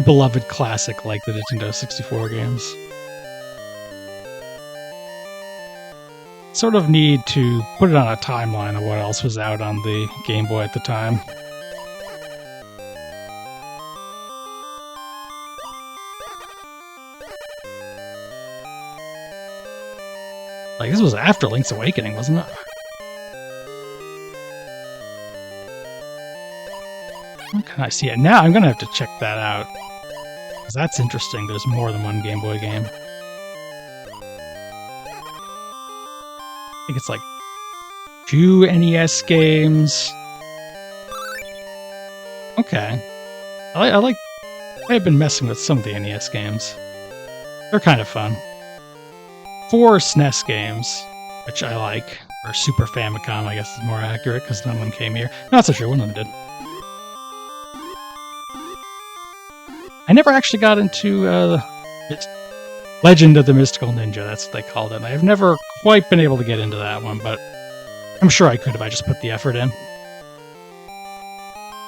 beloved classic like the Nintendo 64 games. Sort of need to put it on a timeline of what else was out on the Game Boy at the time. Like, this was after Link's Awakening, wasn't it? Can I see it? Now I'm gonna have to check that out. Because that's interesting. There's more than one Game Boy game. I think it's like 2 NES games. Okay. I've been messing with some of the NES games. They're kind of fun. 4 SNES games, which I like. Or Super Famicom, I guess is more accurate, because none of them came here. Not so sure, one of them did. I never actually got into Legend of the Mystical Ninja, that's what they called it. I've never quite been able to get into that one, but I'm sure I could if I just put the effort in.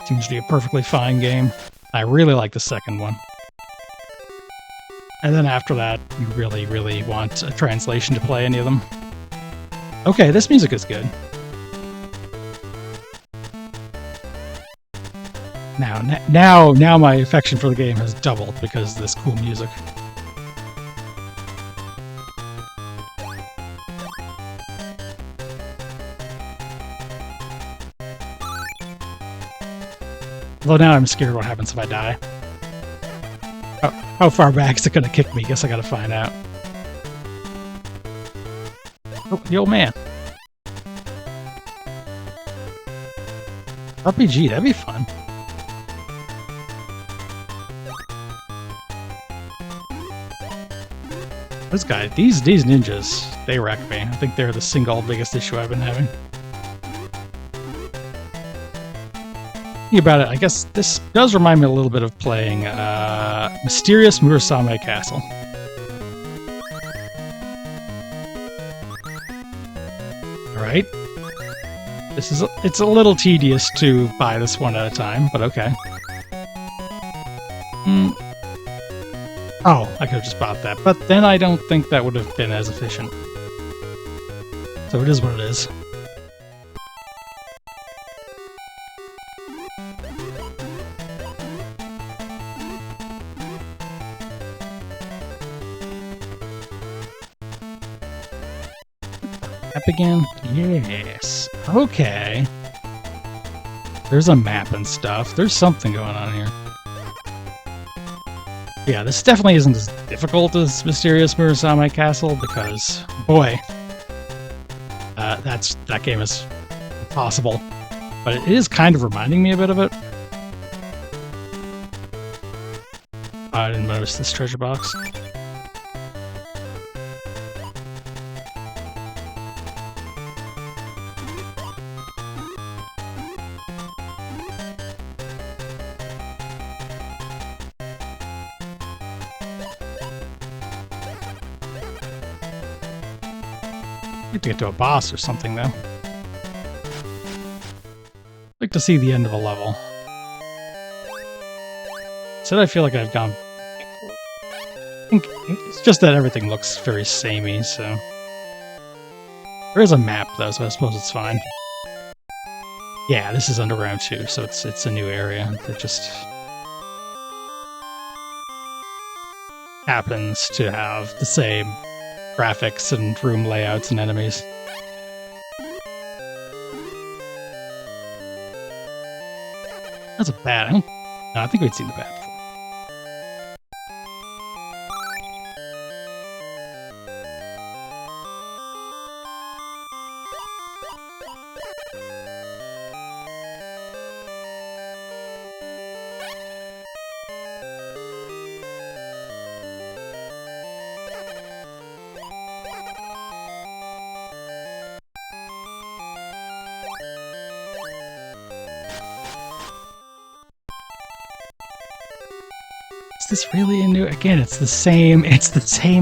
Seems to be a perfectly fine game. I really like the second one. And then after that, you really, really want a translation to play any of them. Okay, this music is good. Now my affection for the game has doubled because of this cool music. Although now I'm scared what happens if I die. How far back is it going to kick me? Guess I got to find out. Oh, the old man. RPG, that'd be fun. This guy, these ninjas, they wreck me. I think they're the single biggest issue I've been having. Thinking about it, I guess this does remind me a little bit of playing Mysterious Murasame Castle. Alright. It's a little tedious to buy this one at a time, but okay. Oh, I could have just bought that, but then I don't think that would have been as efficient. So it is what it is. Map again? Yes. Okay. There's a map and stuff. There's something going on here. Yeah, this definitely isn't as difficult as Mysterious Murasame Castle, because, boy, that game is impossible. But it is kind of reminding me a bit of it. I didn't notice this treasure box. I have to get to a boss or something, though. I'd like to see the end of a level. Said I feel like I've gone... I think it's just that everything looks very samey, so... There is a map, though, so I suppose it's fine. Yeah, this is underground, too, so it's a new area that just... happens to have the same graphics and room layouts and enemies. That's a bat. No, I think we'd seen the bat before. Is this really a new... Again, it's the same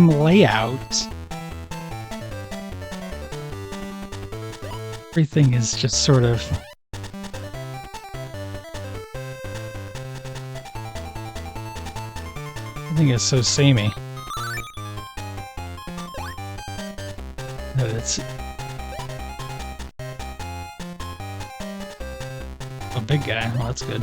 layout. Everything is just sort of... Everything is so samey. That it's... A big guy. Well, that's good.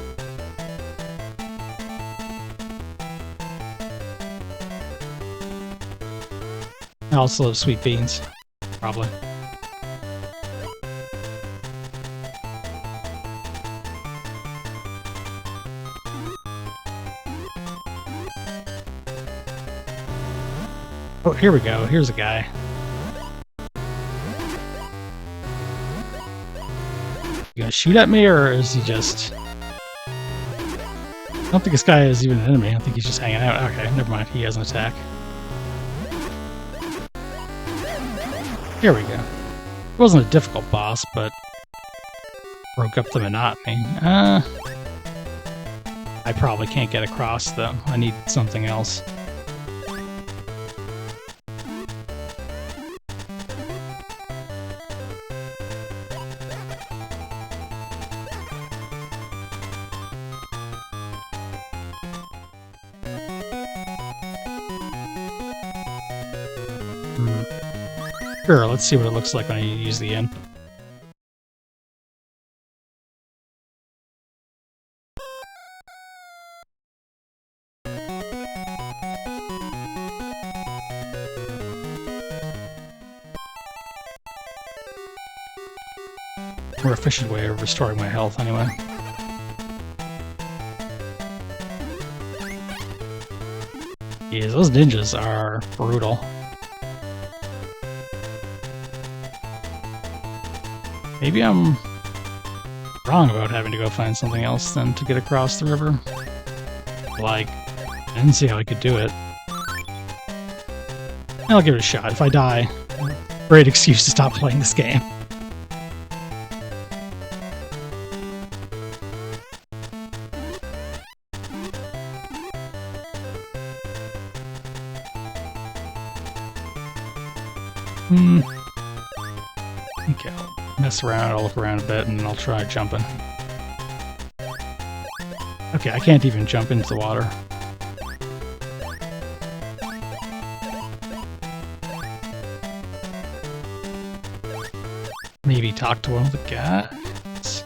I also love sweet beans, probably. Oh, here we go. Here's a guy. You gonna shoot at me, or is he just... I don't think this guy is even an enemy. I think he's just hanging out. Okay, never mind. He has an attack. Here we go. It wasn't a difficult boss, but broke up the monotony. I probably can't get across, though. I need something else. Sure, let's see what it looks like when I use the inn. More efficient way of restoring my health, anyway. Yeah, those ninjas are brutal. Maybe I'm wrong about having to go find something else then to get across the river. Like, I didn't see how I could do it. I'll give it a shot. If I die, great excuse to stop playing this game. Okay, I'll mess around, I'll look around a bit, and then I'll try jumping. Okay, I can't even jump into the water. Maybe talk to one of the guys?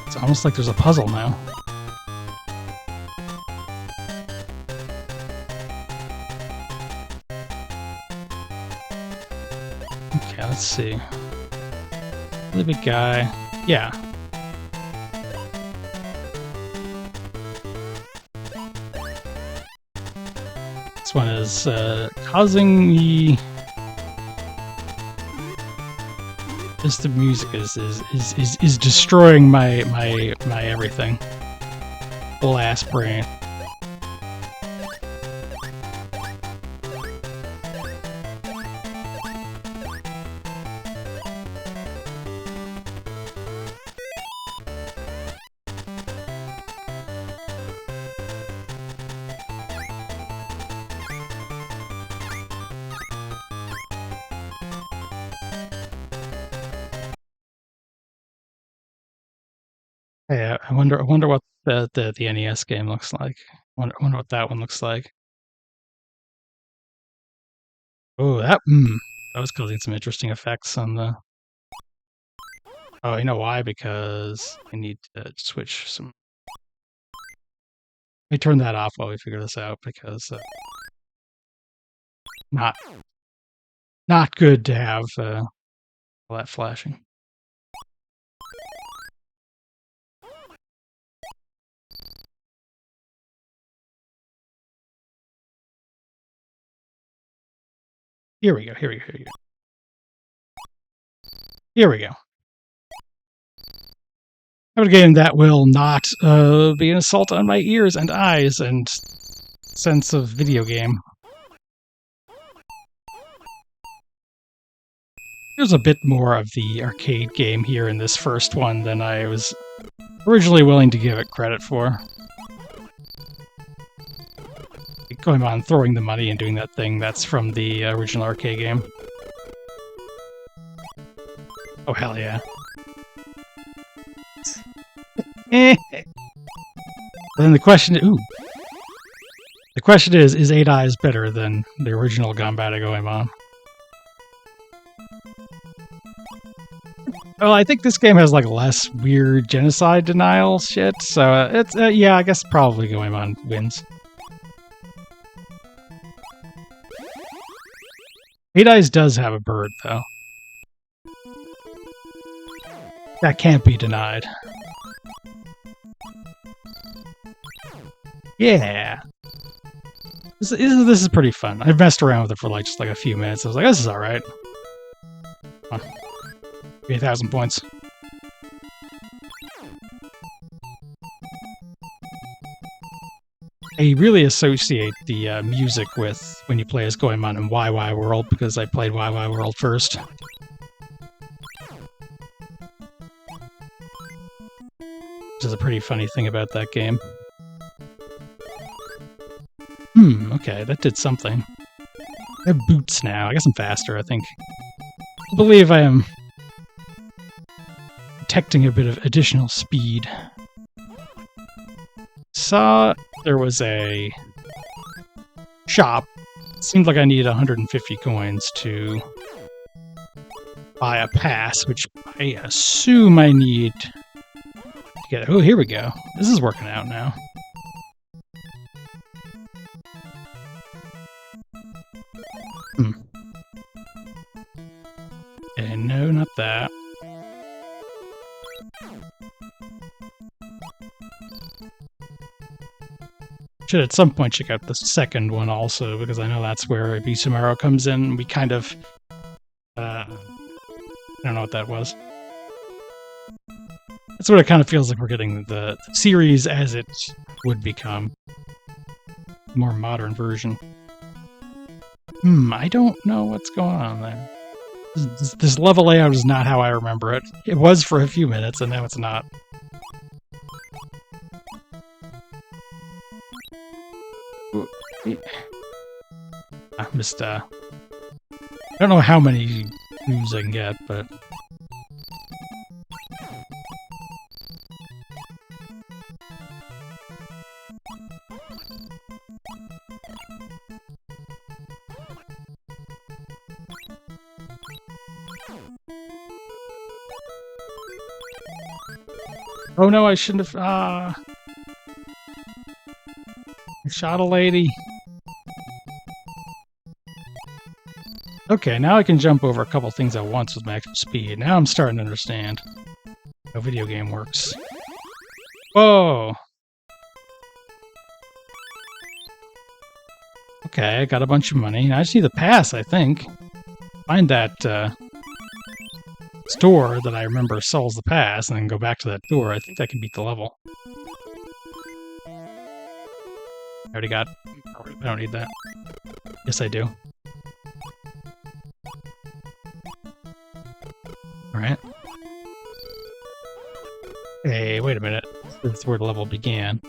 It's almost like there's a puzzle now. Okay, let's see. Really big guy. Yeah. This one is causing me. Just the music is destroying my everything. Full ass brain. Yeah, I wonder what the NES game looks like. I wonder what that one looks like. Oh, that was causing some interesting effects on the. Oh, you know why? Because I need to switch some. Let me turn that off while we figure this out because not good to have all that flashing. Here we go. Here we go. Here we go. Here we go. I have a game that will not be an assault on my ears and eyes and sense of video game. There's a bit more of the arcade game here in this first one than I was originally willing to give it credit for. Going on throwing the money and doing that thing, that's from the original arcade game. Oh, hell yeah. Then the question is 8 Eyes better than the original Gambata Goemon? Well, I think this game has like less weird genocide denial shit, so it's yeah, I guess probably Goemon wins. 8 Eyes does have a bird, though. That can't be denied. Yeah. This is pretty fun. I've messed around with it for like just like a few minutes. I was like, this is alright. 8,000 points. I really associate the music with when you play as Goemon in YY World because I played YY World first. Which is a pretty funny thing about that game. Okay, that did something. I have boots now. I guess I'm faster, I think. I believe I am detecting a bit of additional speed. Saw there was a shop. It seemed like I needed 150 coins to buy a pass, which I assume I need to get. Oh, here we go. This is working out now. Okay, no, not that. Should at some point check out the second one also, because I know that's where Bisumaro comes in. We kind of... I don't know what that was. That's what it kind of feels like we're getting the series as it would become. More modern version. I don't know what's going on there. This level layout is not how I remember it. It was for a few minutes, and now it's not. I missed, I don't know how many moves I can get, but... Oh no, I shouldn't have... I shot a lady. Okay, now I can jump over a couple things at once with maximum speed. Now I'm starting to understand how a video game works. Whoa! Okay, I got a bunch of money. I just need the pass, I think. Find that store that I remember sells the pass, and then go back to that door. I think that can beat the level. I already got... I don't need that. Yes, I do. Alright. Hey, wait a minute. That's where the level began.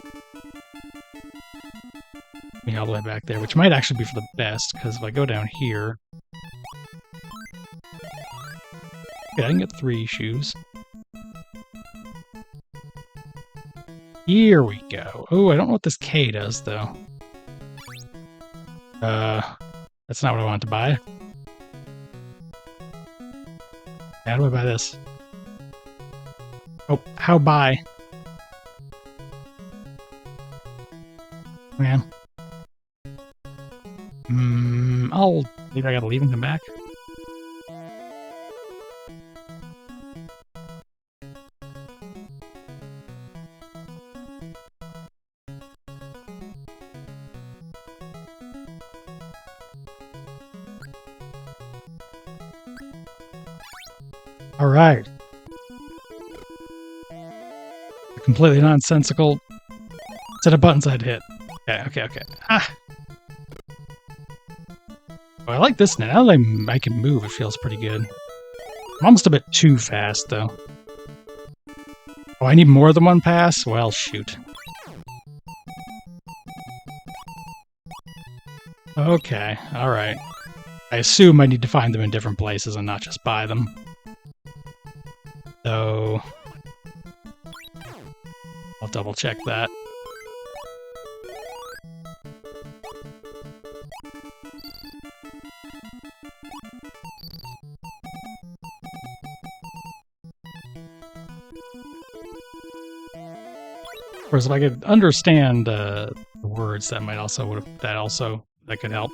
Me all the way back there, which might actually be for the best, because if I go down here... Okay, I can get 3 shoes. Here we go. Oh, I don't know what this K does, though. That's not what I wanted to buy. How do I buy this? Oh, how buy? Man. Maybe I gotta leave and come back. Alright. A completely nonsensical set of buttons I'd hit. Okay. Ah! Oh, I like this now. Now that I can move, it feels pretty good. I'm almost a bit too fast, though. Oh, I need more than one pass? Well, shoot. Okay, alright. I assume I need to find them in different places and not just buy them. So... I'll double check that. Of course, if I could understand the words, that might also that could help.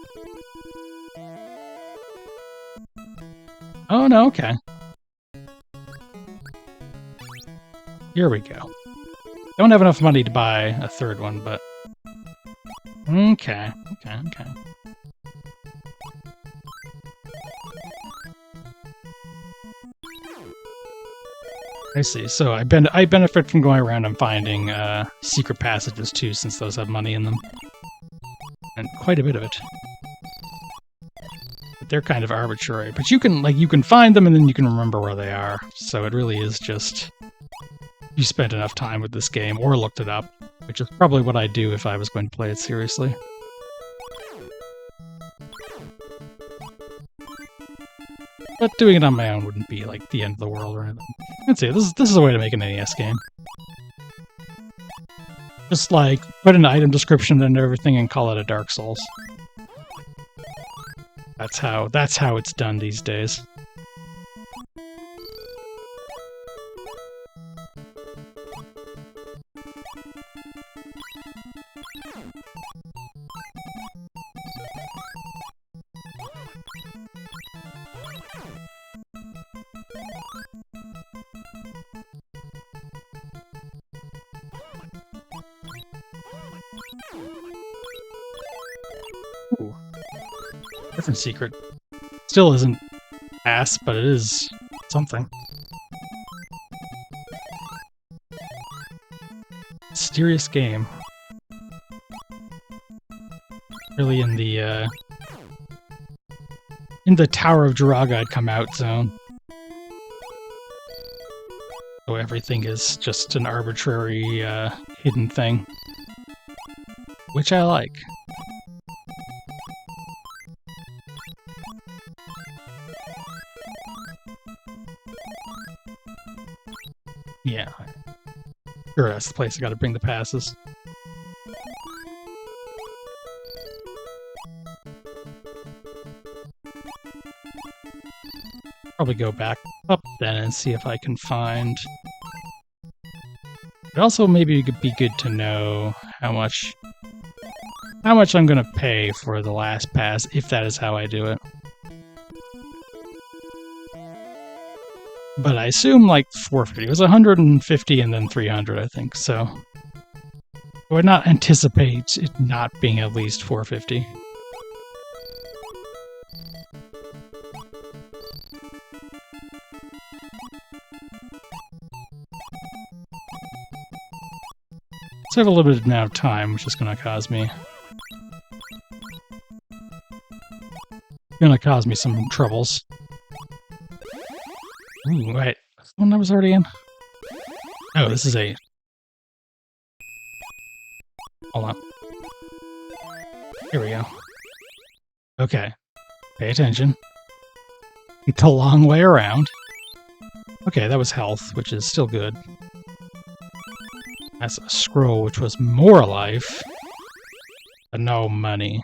Oh no, okay. Here we go. Don't have enough money to buy a third one, but... Okay. I see. So I benefit from going around and finding secret passages too, since those have money in them. And quite a bit of it. But they're kind of arbitrary. But you can find them and then you can remember where they are. So it really is just... You spent enough time with this game, or looked it up, which is probably what I'd do if I was going to play it seriously. But doing it on my own wouldn't be, like, the end of the world or anything. Let's see, this is a way to make an NES game. Just, like, put an item description and everything and call it a Dark Souls. That's how it's done these days. different secret. Still isn't ass, but it is something. Mysterious game. Really in the Tower of Jiraga I'd come out zone. So everything is just an arbitrary hidden thing. Which I like. Yeah. Sure, that's the place I gotta bring the passes. Probably go back up then and see if I can find... It also maybe could be good to know how much I'm gonna pay for the last pass, if that is how I do it. But I assume like 450. It was 150 and then 300, I think, so... I would not anticipate it not being at least 450. So I have a limited amount of time, which is going to cause me some troubles. Ooh, wait, that's the one I was already in? Oh, this is a... Hold on. Here we go. Okay. Pay attention. It's a long way around. Okay, that was health, which is still good. That's a scroll, which was more life, but no money.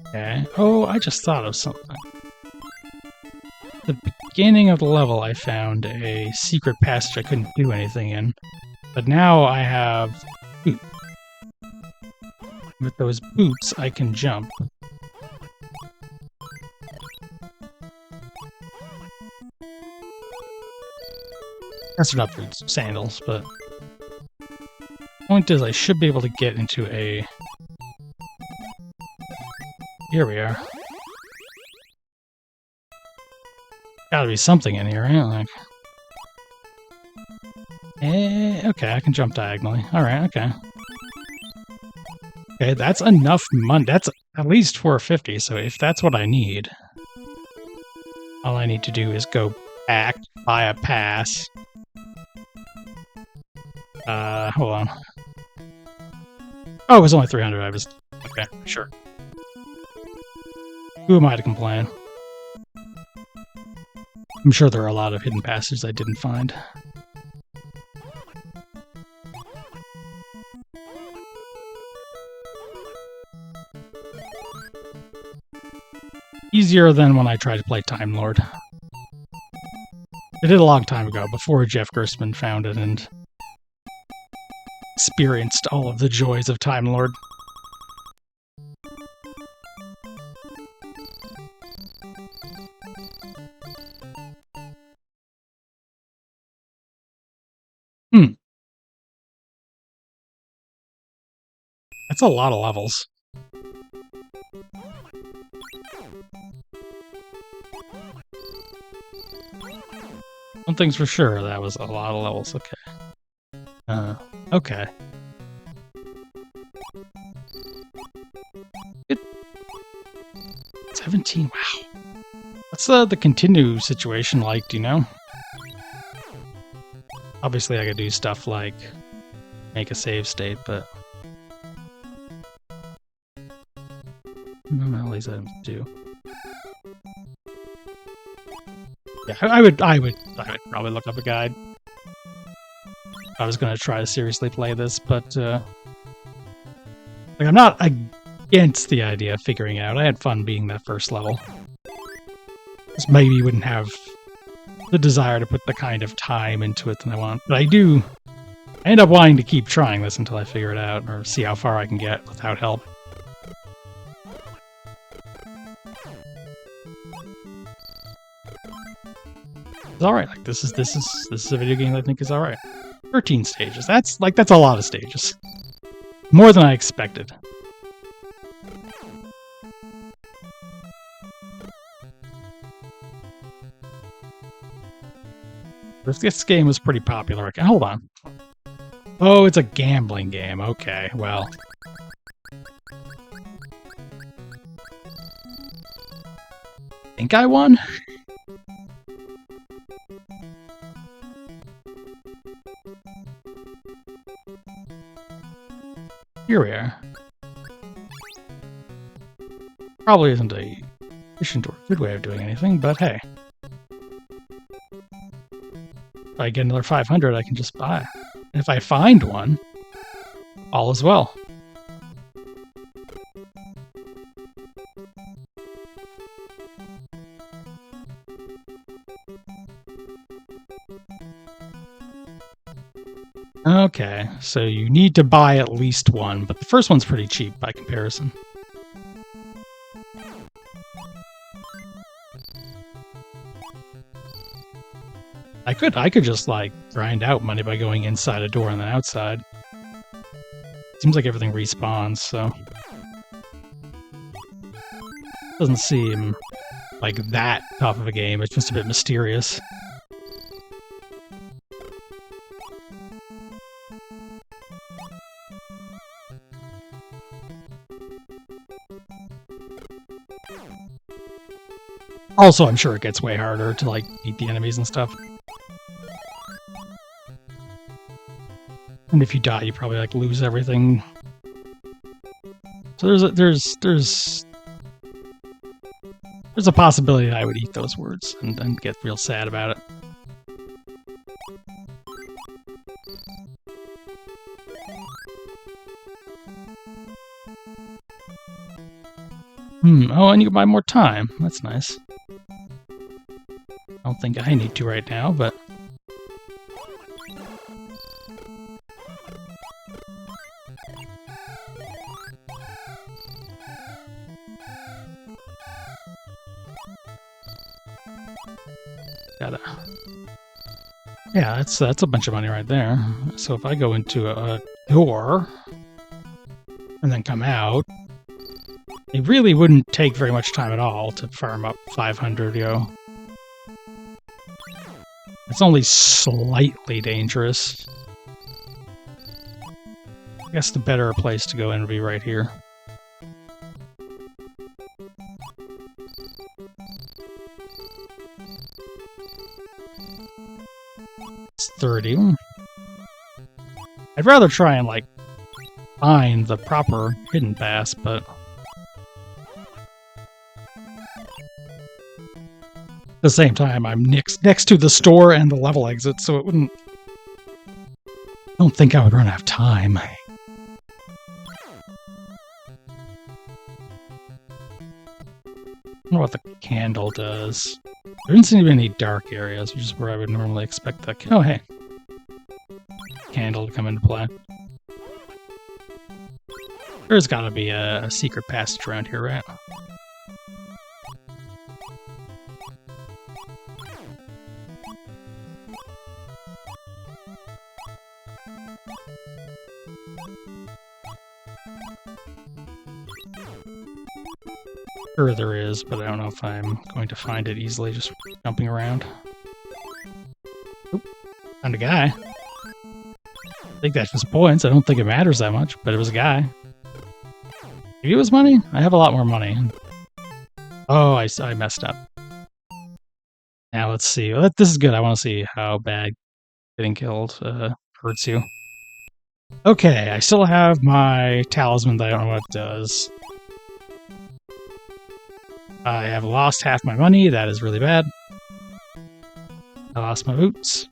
Okay. Oh, I just thought of something. At the beginning of the level, I found a secret passage I couldn't do anything in. But now I have boots. With those boots, I can jump. That's not boots, sandals, but... Point is, I should be able to get into a... Here we are. Gotta be something in here, right? Like... okay, I can jump diagonally. Alright, okay. Okay, that's enough money. That's at least 450, so if that's what I need, all I need to do is go back, buy a pass. Hold on. Oh, it was only 300. I was... Okay, sure. Who am I to complain? I'm sure there are a lot of hidden passages I didn't find. Easier than when I tried to play Time Lord. I did a long time ago, before Jeff Gerstmann found it and experienced all of the joys of Time Lord. That's a lot of levels. One thing's for sure, that was a lot of levels. Okay. Okay. 17, wow. What's the continue situation like, do you know? Obviously I could do stuff like make a save state, but... I don't know all these items do. Yeah, I would probably look up a guide. I was gonna try to seriously play this, but like I'm not against the idea of figuring it out. I had fun being that first level. Just maybe wouldn't have the desire to put the kind of time into it that I want. But I end up wanting to keep trying this until I figure it out, or see how far I can get without help. It's alright. Like this is a video game that I think is alright. 13 stages. That's a lot of stages. More than I expected. This game was pretty popular. Okay, hold on. Oh, it's a gambling game. Okay, well. Think I won? Here we are. Probably isn't a efficient or good way of doing anything, but hey. If I get another 500, I can just buy. And if I find one, all is well. Okay, so you need to buy at least one, but the first one's pretty cheap by comparison. I could just, like, grind out money by going inside a door and then outside. Seems like everything respawns, so... Doesn't seem like that tough of a game, it's just a bit mysterious. Also, I'm sure it gets way harder to, like, beat the enemies and stuff. And if you die, you probably, like, lose everything. So there's a possibility that I would eat those words and get real sad about it. Oh, and you can buy more time. That's nice. I don't think I need to right now, but... Yeah, that's a bunch of money right there. So if I go into a door and then come out, it really wouldn't take very much time at all to farm up 500, yo. It's only slightly dangerous. I guess the better place to go in would be right here. It's 30. I'd rather try and, like, find the proper hidden pass, but... At the same time, I'm next to the store and the level exit, so it wouldn't... I don't think I would run out of time. I don't know what the candle does. There didn't seem to be any dark areas, which is where I would normally expect that... Oh, hey. Candle to come into play. There's gotta be a secret passage around here, right? Sure there is, but I don't know if I'm going to find it easily just jumping around. Oop, found a guy. I think that's just points. I don't think it matters that much, but it was a guy. Maybe it was money? I have a lot more money. Oh, I messed up. Now let's see. Well, this is good. I want to see how bad getting killed hurts you. Okay, I still have my talisman that I don't know what it does. I have lost half my money. That is really bad. I lost my boots.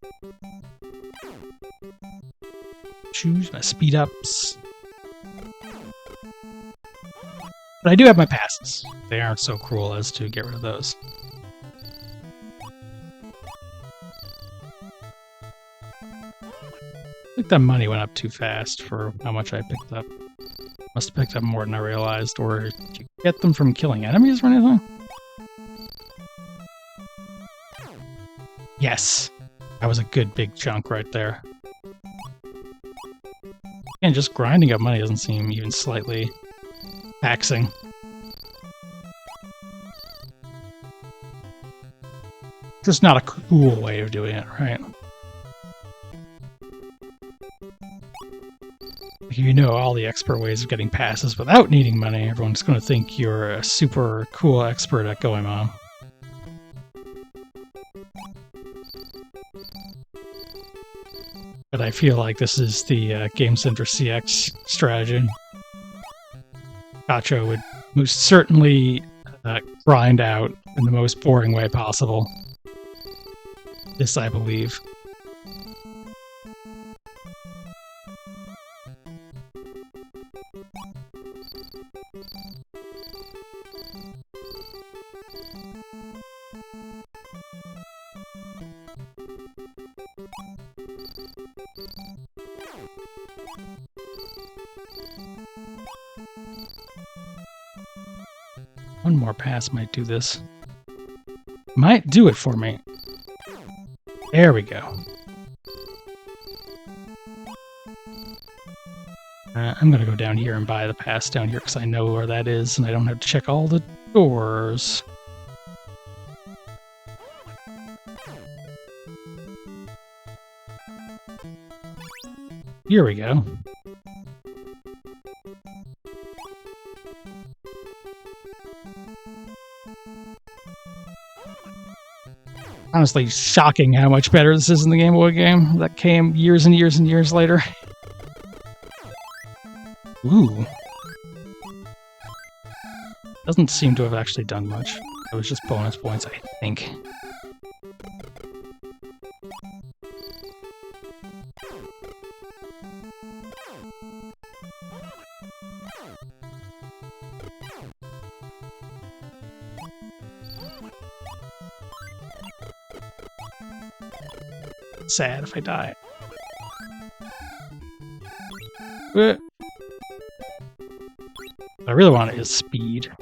Shoes, my speed ups. But I do have my passes. They aren't so cruel as to get rid of those. I think that money went up too fast for how much I picked up. Must have picked up more than I realized, or did you get them from killing enemies or anything? Yes. That was a good big chunk right there. And just grinding up money doesn't seem even slightly taxing. Just not a cool way of doing it, right? You know all the expert ways of getting passes without needing money. Everyone's going to think you're a super cool expert at Goemon. But I feel like this is the Game Center CX strategy. Gacho would most certainly grind out in the most boring way possible. This, I believe. One more pass might do this. Might do it for me. There we go. I'm gonna go down here and buy the pass down here because I know where that is and I don't have to check all the doors. Here we go. Honestly, shocking how much better this is in the Game Boy game that came years and years and years later. Ooh. Doesn't seem to have actually done much. It was just bonus points, I think. Sad if I die. What I really want is speed.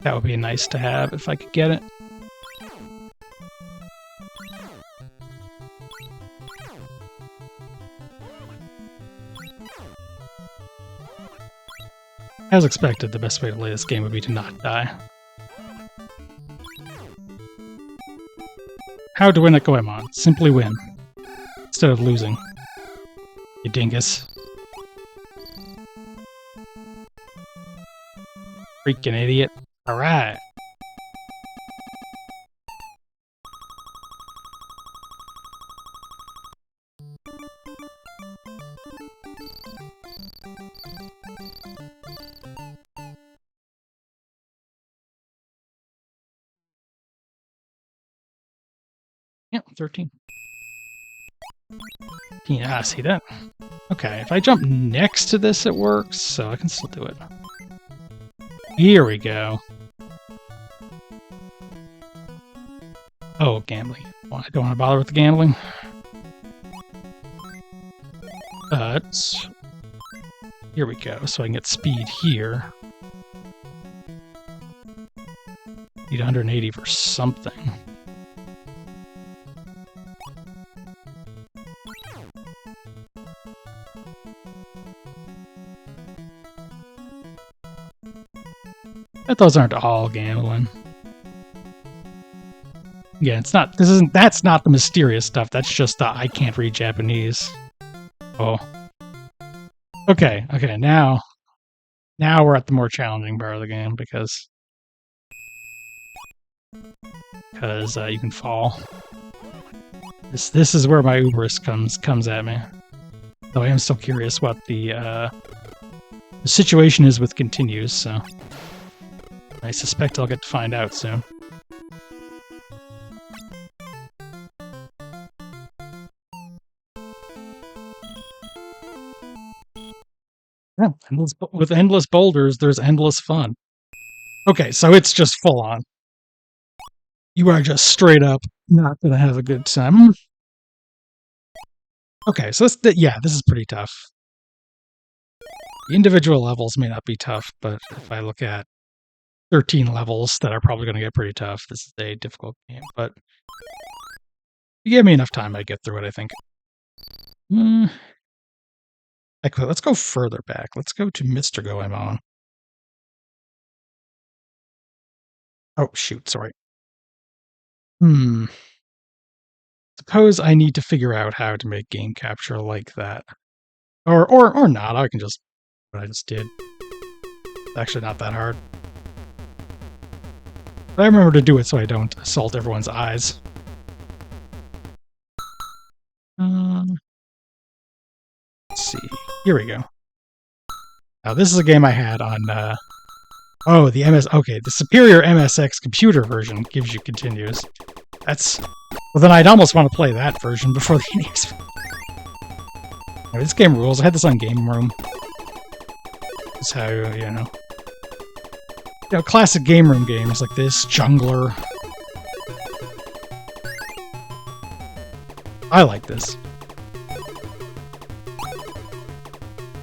That would be nice to have if I could get it. As expected, the best way to play this game would be to not die. How to win at Goemon. Simply win. Instead of losing. You dingus. Freaking idiot. Alright. Yep, 13. Yeah, see that? Okay, if I jump next to this, it works, so I can still do it. Here we go. Oh, gambling. I don't want to bother with the gambling. But here we go, so I can get speed here. Need 180 for something. But those aren't all gambling. Yeah, it's not. That's not the mysterious stuff. That's just the I can't read Japanese. Oh. Okay. Now we're at the more challenging part of the game because you can fall. This is where my hubris comes at me. Though I am still curious what the situation is with continues. So I suspect I'll get to find out soon. Yeah, with endless boulders, there's endless fun. Okay, so it's just full on. You are just straight up not gonna have a good time. Okay, so this is pretty tough. The individual levels may not be tough, but if I look at 13 levels that are probably going to get pretty tough. This is a difficult game, but you give me enough time, I'd get through it, I think. Let's go further back. Let's go to Mr. Goemon. Oh, shoot, sorry. Suppose I need to figure out how to make game capture like that. Or not. I can just what I just did. It's actually not that hard. But I remember to do it so I don't assault everyone's eyes. Let's see. Here we go. Now this is a game I had on oh, the okay, the superior MSX computer version gives you continues. That's well then I'd almost want to play that version before the NES. This game rules. I had this on Game Room. That's how, you know, classic Game Room games like this, Jungler. I like this.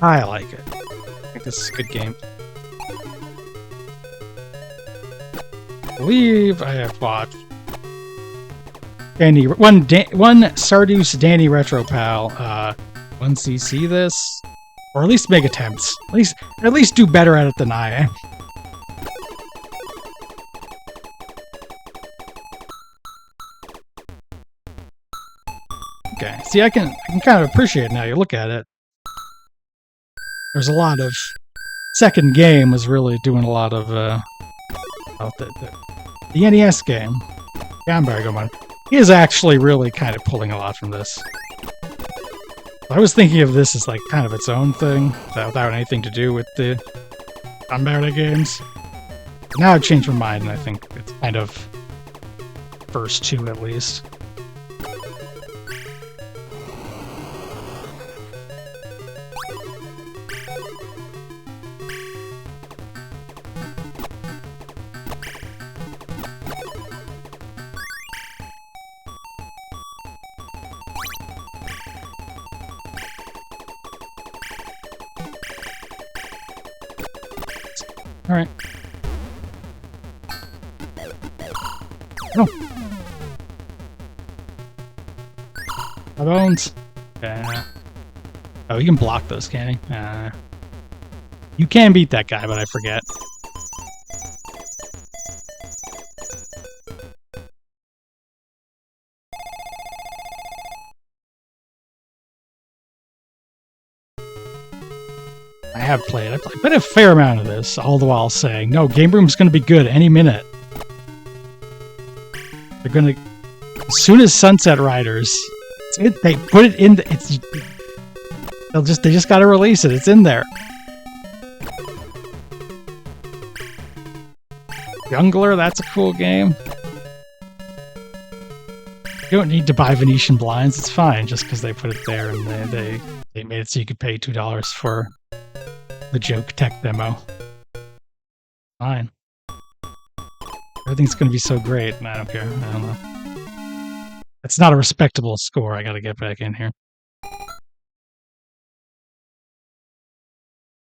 I like it. I think this is a good game. I believe I have watched one Sardu's Danny Retro Pal 1cc this, or at least make attempts. At least do better at it than I am. Okay, see, I can kind of appreciate it now. You look at it. There's a lot of second game was really doing a lot of the NES game. Goemon. He is actually really kind of pulling a lot from this. I was thinking of this as like kind of its own thing, without anything to do with the Goemon games. But now I've changed my mind, and I think it's kind of first two at least. Alright. No. My bones. Yeah. Oh, you can block those, can you? You can beat that guy, but I forget. I've played a fair amount of this, all the while saying, no, Game Room's going to be good any minute. They're going to, as soon as Sunset Riders, they put it in, they just got to release it, it's in there. Jungler, that's a cool game. You don't need to buy Venetian blinds, it's fine, just because they put it there and they made it so you could pay $2 for the joke tech demo. Fine. Everything's gonna be so great, and I don't care. I don't know. It's not a respectable score. I gotta get back in here.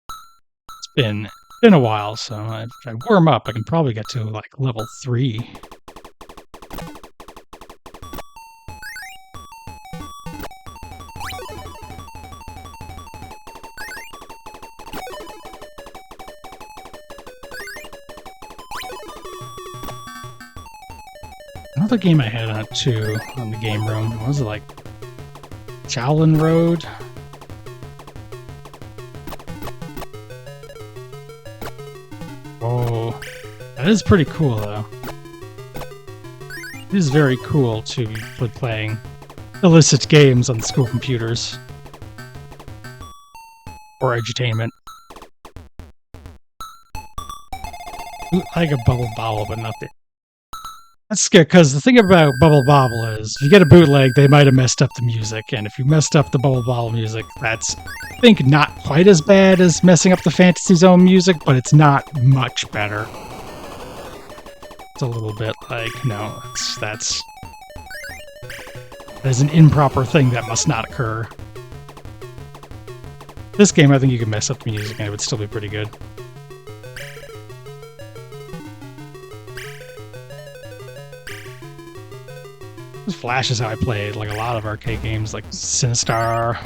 It's been a while, so if I warm up, I can probably get to like level 3. Another game I had on too on the Game Room. What was it, like Shaolin Road? Oh, that is pretty cool though. It is very cool to be playing illicit games on school computers. Or edutainment. Like a Bubble Bobble, but not the... That's scary, because the thing about Bubble Bobble is, if you get a bootleg, they might have messed up the music, and if you messed up the Bubble Bobble music, that's, I think, not quite as bad as messing up the Fantasy Zone music, but it's not much better. It's a little bit like, no, that is an improper thing that must not occur. This game, I think you can mess up the music and it would still be pretty good. Flash is how I played like a lot of arcade games, like Sinistar.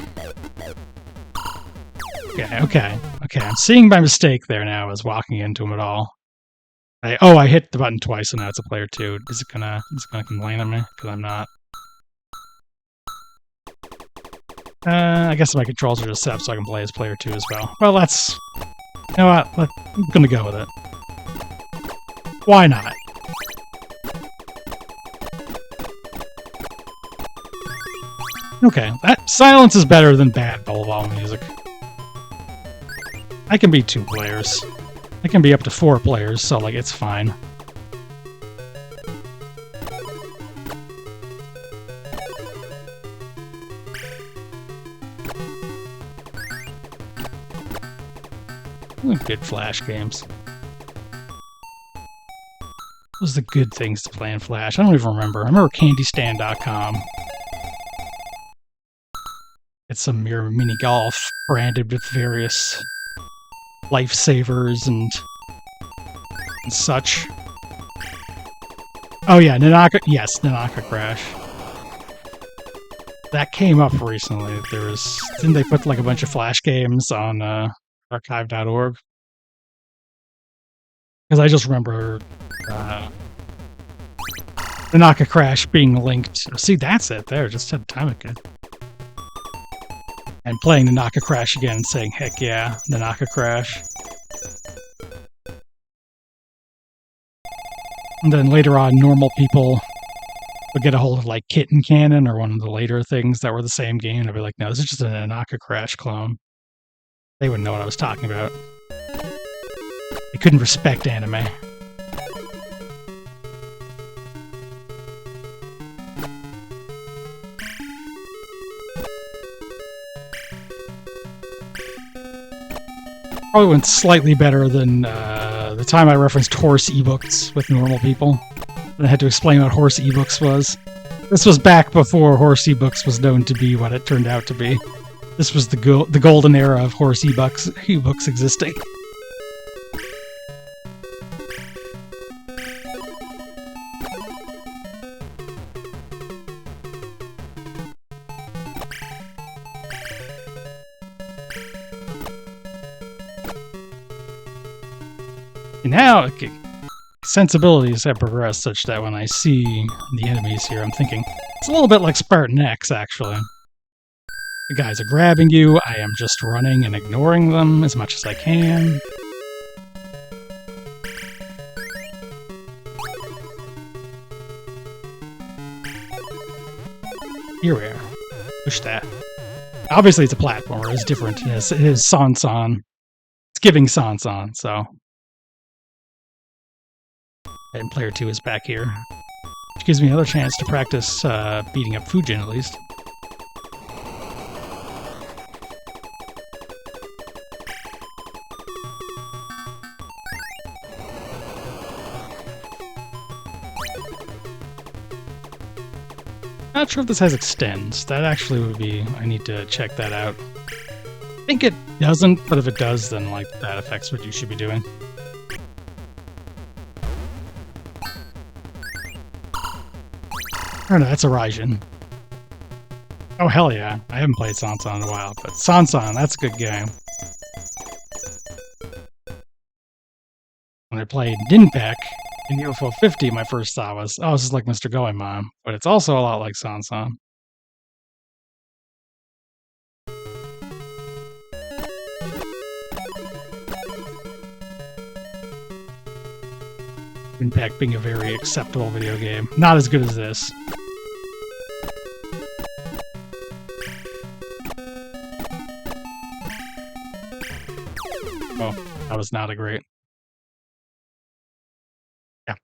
Okay. I'm seeing my mistake there now as walking into him at all. I hit the button twice, and now it's a player 2. Is it gonna complain on me? Because I'm not. I guess my controls are just set up so I can play as player 2 as well. Well, that's... You know what? I'm gonna go with it. Why not? Okay, silence is better than bad bubble ball music. I can be 2 players. I can be up to 4 players, so like it's fine. Good Flash games. Those are the good things to play in Flash. I don't even remember. I remember CandyStand.com. It's some mere mini golf branded with various lifesavers and such. Oh yeah, Nanaka. Yes, Nanaka Crash. That came up recently. Didn't they put like a bunch of Flash games on archive.org? Because I just remember Nanaka Crash being linked. See, that's it there. Just had time again. And playing Nanaka Crash again and saying, heck yeah, Nanaka Crash. And then later on, normal people would get a hold of like Kitten Cannon or one of the later things that were the same game. And I'd be like, no, this is just a Nanaka Crash clone. They wouldn't know what I was talking about. They couldn't respect anime. Probably went slightly better than the time I referenced horse ebooks with normal people. And I had to explain what horse ebooks was. This was back before horse ebooks was known to be what it turned out to be. This was the golden era of horse ebooks existing. Now, sensibilities have progressed such that when I see the enemies here, I'm thinking, it's a little bit like Spartan X, actually. The guys are grabbing you, I am just running and ignoring them as much as I can. Here we are. Push that. Obviously it's a platformer, it's different. It is Sansan. It's giving Sansan, so... And player 2 is back here, which gives me another chance to practice beating up Fujin, at least. Not sure if this has extends. That actually would be... I need to check that out. I think it doesn't, but if it does, then like that affects what you should be doing. Oh no, that's a Raijin. Oh hell yeah, I haven't played Sansan in a while, but Sansan, that's a good game. When I played Ninpak in UFO 50, my first thought was, oh, this is like Mr. Goemon, but it's also a lot like Sansan. Ninpak being a very acceptable video game. Not as good as this. Oh, that was not a great... Yeah,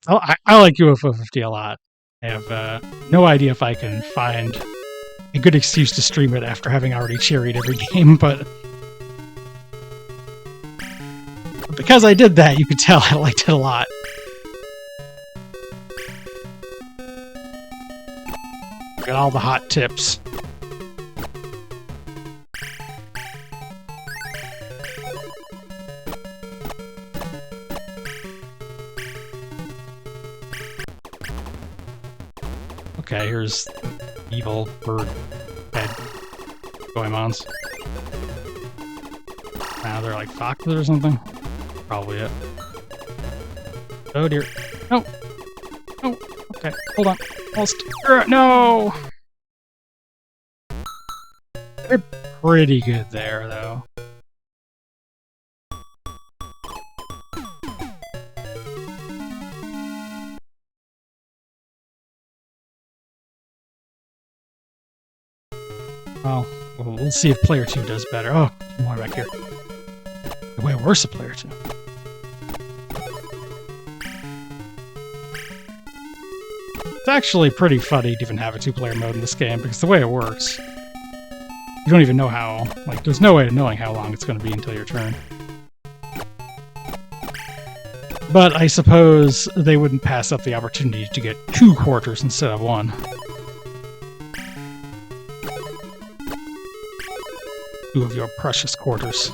I like UFO 50 a lot. I have no idea if I can find a good excuse to stream it after having already cherried every game, but because I did that, you could tell I liked it a lot. Got all the hot tips. Okay, here's evil bird head Goemons. Now they're like foxes or something? Probably it. Oh dear. No! Oh, okay. Hold on. Almost. No! They're pretty good there, though. Well, we'll see if player 2 does better. Oh, more back here. Way worse at player 2. It's actually pretty funny to even have a 2-player mode in this game, because the way it works, you don't even know how, like, there's no way of knowing how long it's going to be until your turn. But I suppose they wouldn't pass up the opportunity to get 2 quarters instead of 1. 2 of your precious quarters.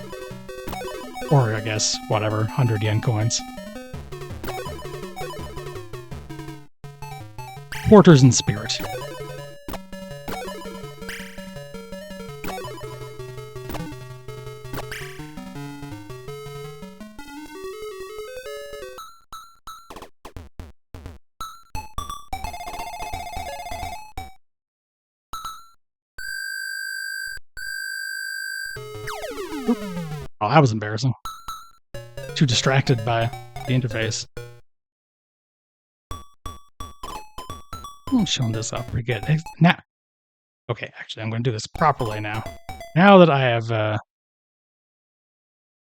Or, I guess, whatever, 100 yen coins. Quarters in spirit. Oh, that was embarrassing. Too distracted by the interface. I'm showing this off pretty good. Now, okay, actually, I'm going to do this properly now. Now that I have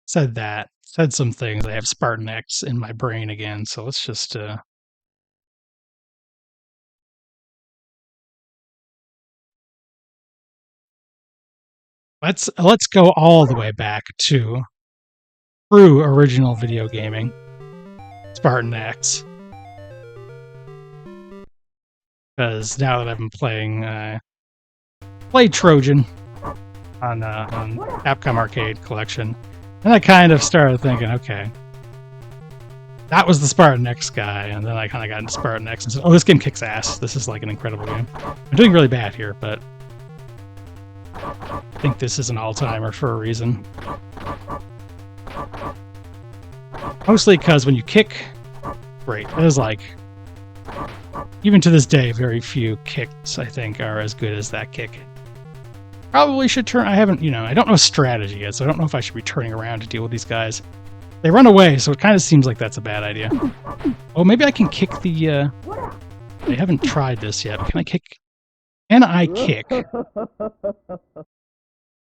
said some things, I have Spartan X in my brain again. So let's just let's go all the way back to true original video gaming, Spartan X. Because now that I've been played Trojan on Capcom Arcade Collection, and I kind of started thinking, okay, that was the Spartan X guy, and then I kind of got into Spartan X and said, oh, this game kicks ass. This is like an incredible game. I'm doing really bad here, but I think this is an all-timer for a reason. Mostly because when you kick, great. It is like, even to this day, very few kicks, I think, are as good as that kick. Probably should turn... I haven't, I don't know strategy yet, so I don't know if I should be turning around to deal with these guys. They run away, so it kind of seems like that's a bad idea. Oh, maybe I can kick the... I haven't tried this yet, but can I kick... Can I kick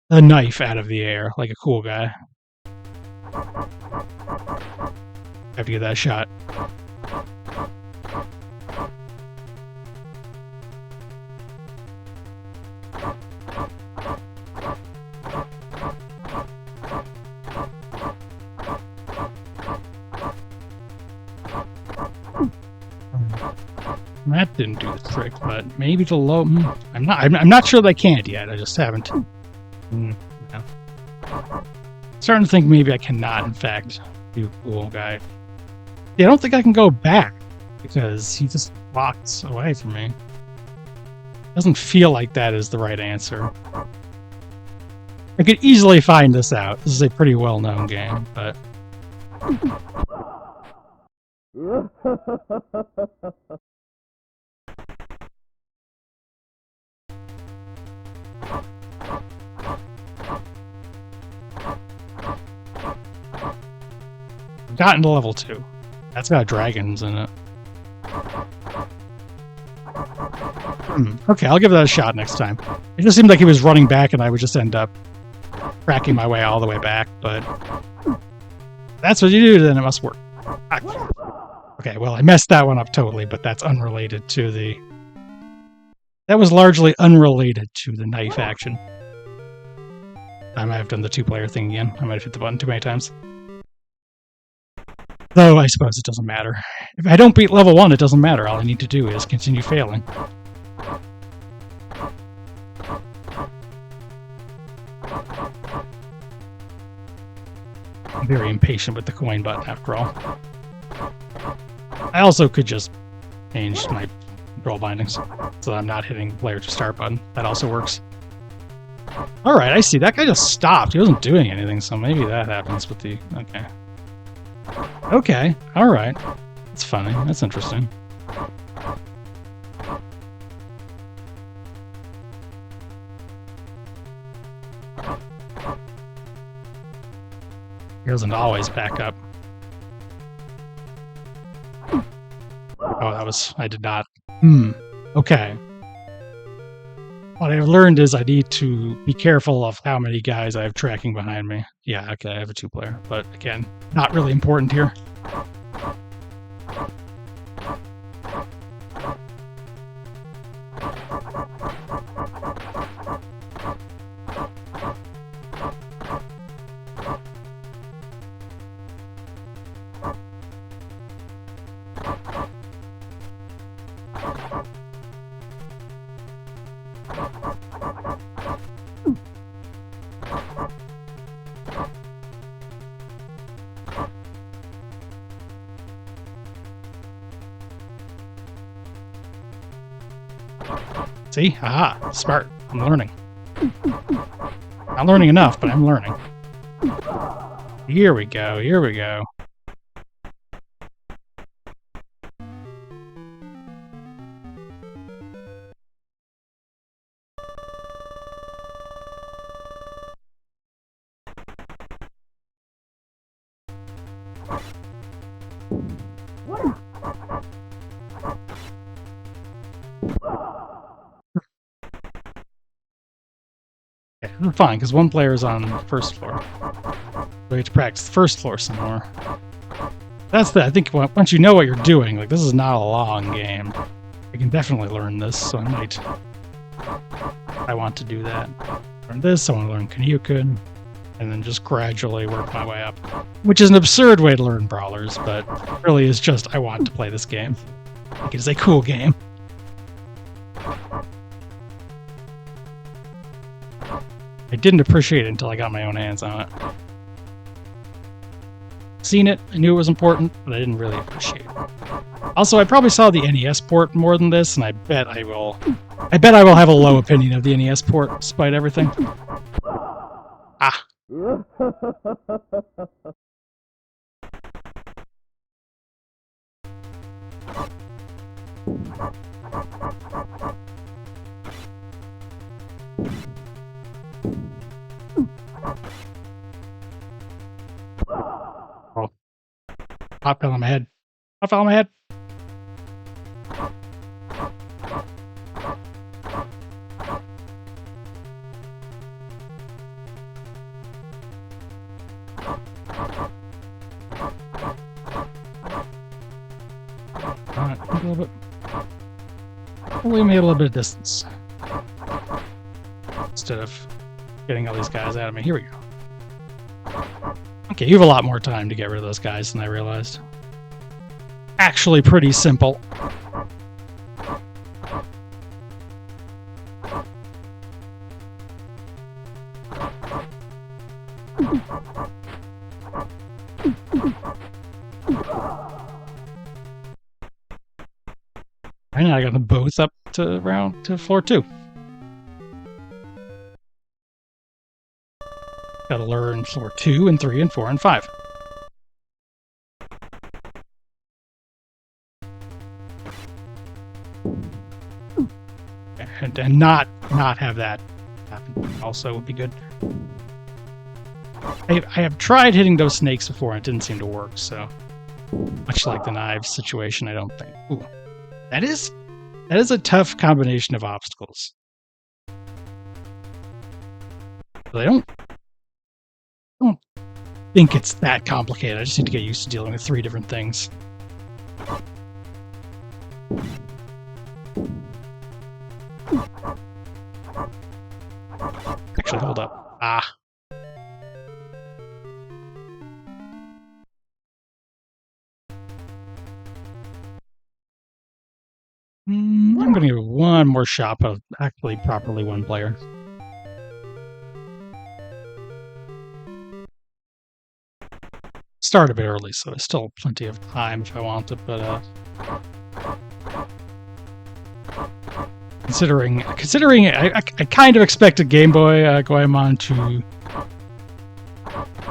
the knife out of the air like a cool guy? I have to get that shot. That didn't do the trick, but maybe the low... I'm not sure they can't yet. I just haven't. No. Starting to think maybe I cannot, in fact, do cool guy. Yeah, I don't think I can go back because he just walks away from me. Doesn't feel like that is the right answer. I could easily find this out. This is a pretty well-known game, but... Gotten to level 2. That's got dragons in it. Okay, I'll give that a shot next time. It just seemed like he was running back and I would just end up cracking my way all the way back, but that's what you do, then it must work. Okay, well, I messed that one up totally, but that's unrelated to the... That was largely unrelated to the knife action. I might have done the 2-player thing again. I might have hit the button too many times. Though, I suppose it doesn't matter. If I don't beat level 1, it doesn't matter. All I need to do is continue failing. I'm very impatient with the coin button, after all. I also could just change my control bindings, so I'm not hitting player to start button. That also works. All right, I see. That guy just stopped. He wasn't doing anything, so maybe that happens with the... Okay. Okay, all right. That's funny. That's interesting. He doesn't always back up. Oh, that was... I did not... Okay. What I've learned is I need to be careful of how many guys I have tracking behind me. Yeah, okay, I have a 2-player, but again, not really important here. See? Aha! Smart. I'm learning. Not learning enough, but I'm learning. Here we go. Here we go. Okay, fine, because one player is on the first floor. We have to practice the first floor some more. That's I think once you know what you're doing, like, this is not a long game. I can definitely learn this, so I want to do that. Learn this, I want to learn Kanyukin, and then just gradually work my way up. Which is an absurd way to learn brawlers, but really is just, I want to play this game. It is a cool game. I didn't appreciate it until I got my own hands on it. Seen it, I knew it was important, but I didn't really appreciate it. Also, I probably saw the NES port more than this, and I bet I will have a low opinion of the NES port, despite everything. Ah. Oh. Pop fell on my head. Pop fell on my head. Alright, a little bit. Only made a little bit of distance. Instead of getting all these guys out of me. Here we go. Okay, you have a lot more time to get rid of those guys than I realized. Actually pretty simple. Right now I got them both up to floor 2. Gotta learn floor 2 and 3 and 4 and 5. And not have that happen also would be good. I have tried hitting those snakes before and it didn't seem to work, so much like the knives situation, I don't think. Ooh. That is a tough combination of obstacles. But I don't think it's that complicated. I just need to get used to dealing with 3 different things. Actually, hold up. Ah. I'm going to give it one more shot of actually properly one player. Start a bit early, so there's still plenty of time if I want to, but Considering I kind of expected Game Boy Goemon to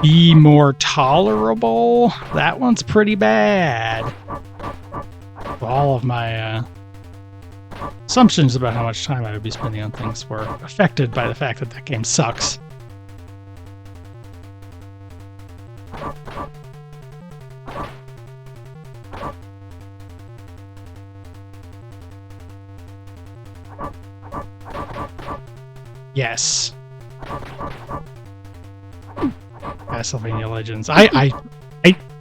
be more tolerable. That one's pretty bad. All of my assumptions about how much time I would be spending on things were affected by the fact that that game sucks. Yes. Castlevania Legends. I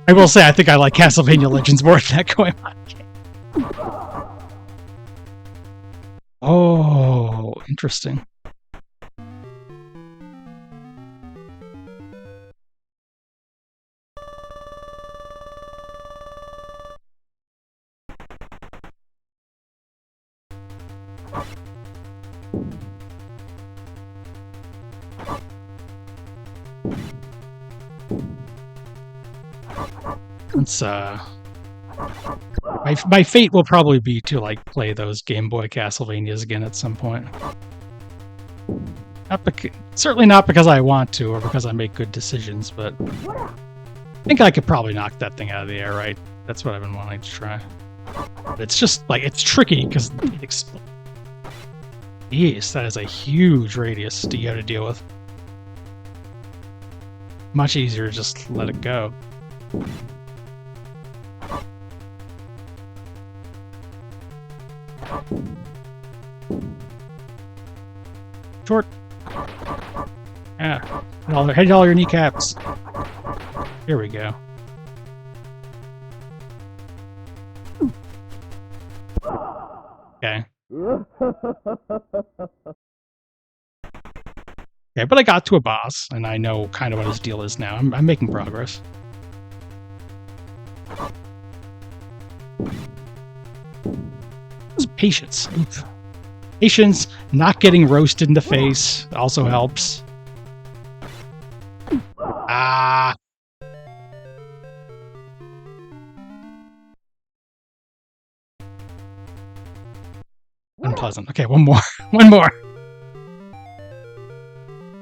will say I think I like Castlevania Legends more than that Goemon game. Oh, interesting. It's my fate will probably be to like play those Game Boy Castlevanias again at some point. Certainly not because I want to or because I make good decisions, but I think I could probably knock that thing out of the air, right? That's what I've been wanting to try. But it's just like it's tricky because it explodes. Yes, that is a huge radius you have to deal with. Much easier to just let it go. Short. Yeah. Hit all your kneecaps. Here we go. Okay. Okay, but I got to a boss, and I know kind of what his deal is now. I'm making progress. Patience. Patience, not getting roasted in the face also helps. Ah. Unpleasant. Okay, one more. One more.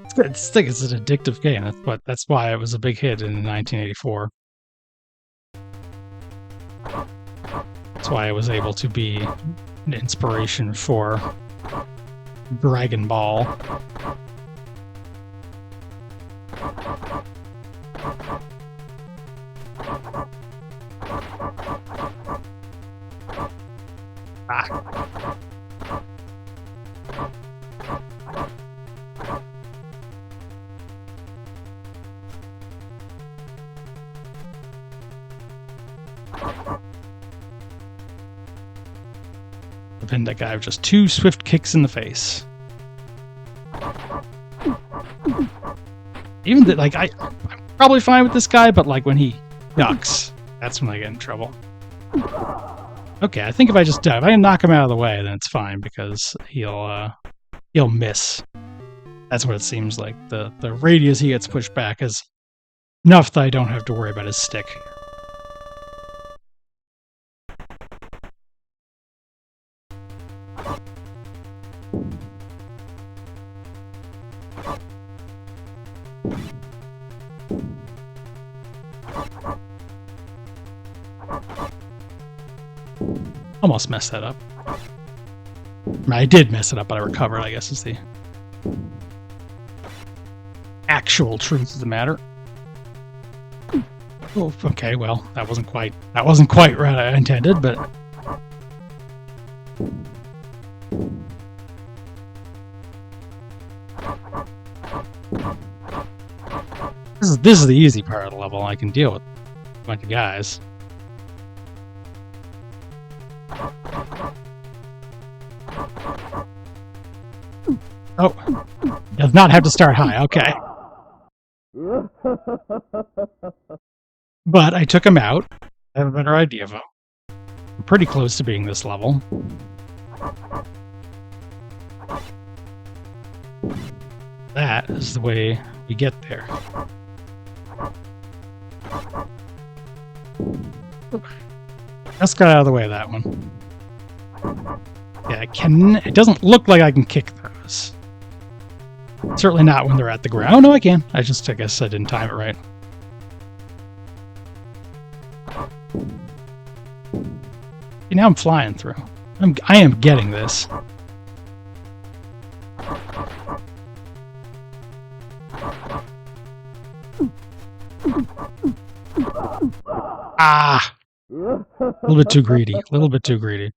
It's an addictive game. That's why it was a big hit in 1984. That's why I was able to be an inspiration for Dragon Ball. Ah. Pinned that guy with just 2 swift kicks in the face. Even that, like, I'm probably fine with this guy, but like when he ducks, that's when I get in trouble. Okay, I think if I knock him out of the way, then it's fine because he'll miss. That's what it seems like. The radius he gets pushed back is enough that I don't have to worry about his stick. Almost messed that up. I did mess it up, but I recovered, I guess is the actual truth of the matter. Oh, okay, well, that wasn't quite what I intended, but this is the easy part of the level. I can deal with a bunch of guys. Oh, does not have to start high. Okay. But I took him out. I have a better idea of him. I'm pretty close to being this level. That is the way we get there. Just got out of the way of that one. Yeah, it doesn't look like I can kick those. Certainly not when they're at the ground. Oh, no, I can. I guess I didn't time it right. See, now I'm flying through. I am getting this. Ah! A little bit too greedy. A little bit too greedy.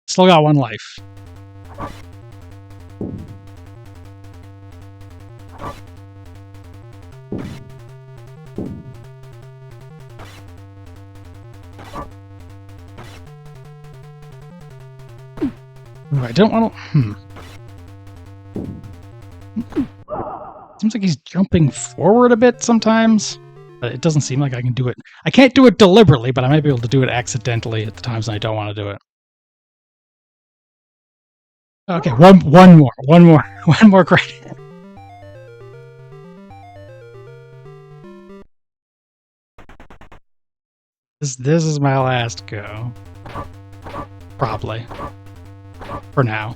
Still got one life. Ooh, I don't want to... Seems like he's jumping forward a bit sometimes. But it doesn't seem like I can do it. I can't do it deliberately, but I might be able to do it accidentally at the times I don't want to do it. Okay, one more credit. This is my last go. Probably. For now.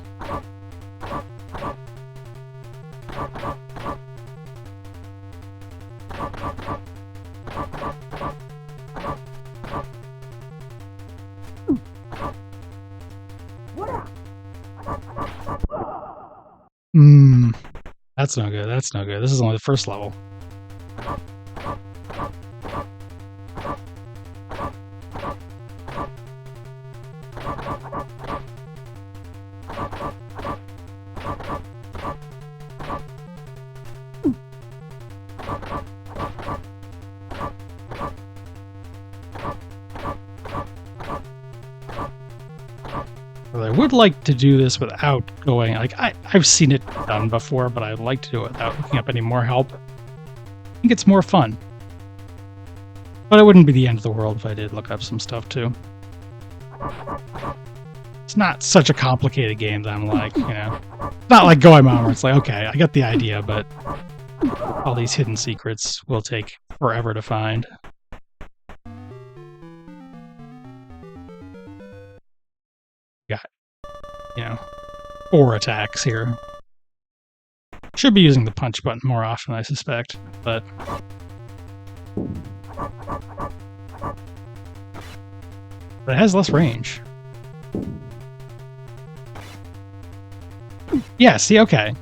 That's no good. That's no good. This is only the first level. I would like to do this without going, like, I've seen it done before, but I'd like to do it without looking up any more help. I think it's more fun. But it wouldn't be the end of the world if I did look up some stuff, too. It's not such a complicated game that I'm like, you know... It's not like Goemon where it's like, okay, I got the idea, but all these hidden secrets will take forever to find. Got, you know, 4 attacks here. Should be using the punch button more often, I suspect, but... But it has less range. Yeah, see, okay.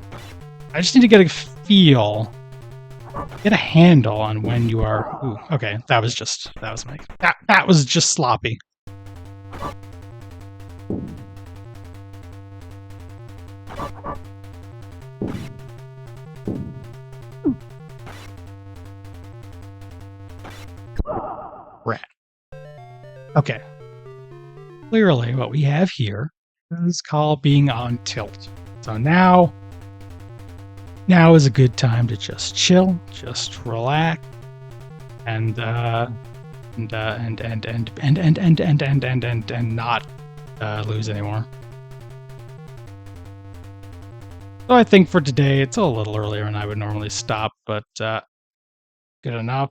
I just need to get a feel, get a handle on when you are... Ooh, okay, that was just sloppy. Rat. Okay. Clearly, what we have here is called being on tilt. So now is a good time to just chill, just relax, and not lose anymore. So I think for today it's a little earlier than I would normally stop, but good enough.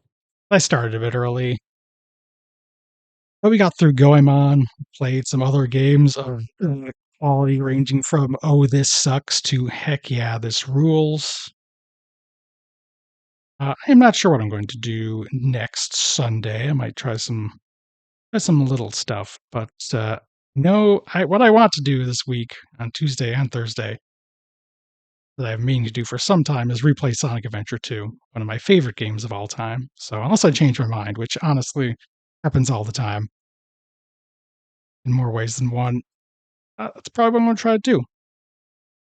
I started a bit early. But we got through Goemon, played some other games of quality ranging from, oh, this sucks, to heck yeah, this rules. I'm not sure what I'm going to do next Sunday. I might try some little stuff, but what I want to do this week on Tuesday and Thursday that I've meaning to do for some time is replay Sonic Adventure 2, one of my favorite games of all time. So unless I change my mind, which honestly happens all the time in more ways than one, that's probably what I'm going to try to do.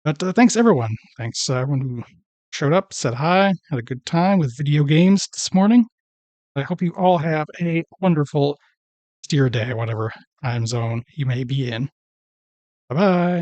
But thanks, everyone. Thanks, everyone who showed up, said hi, had a good time with video games this morning. I hope you all have a wonderful steer day, whatever time zone you may be in. Bye-bye.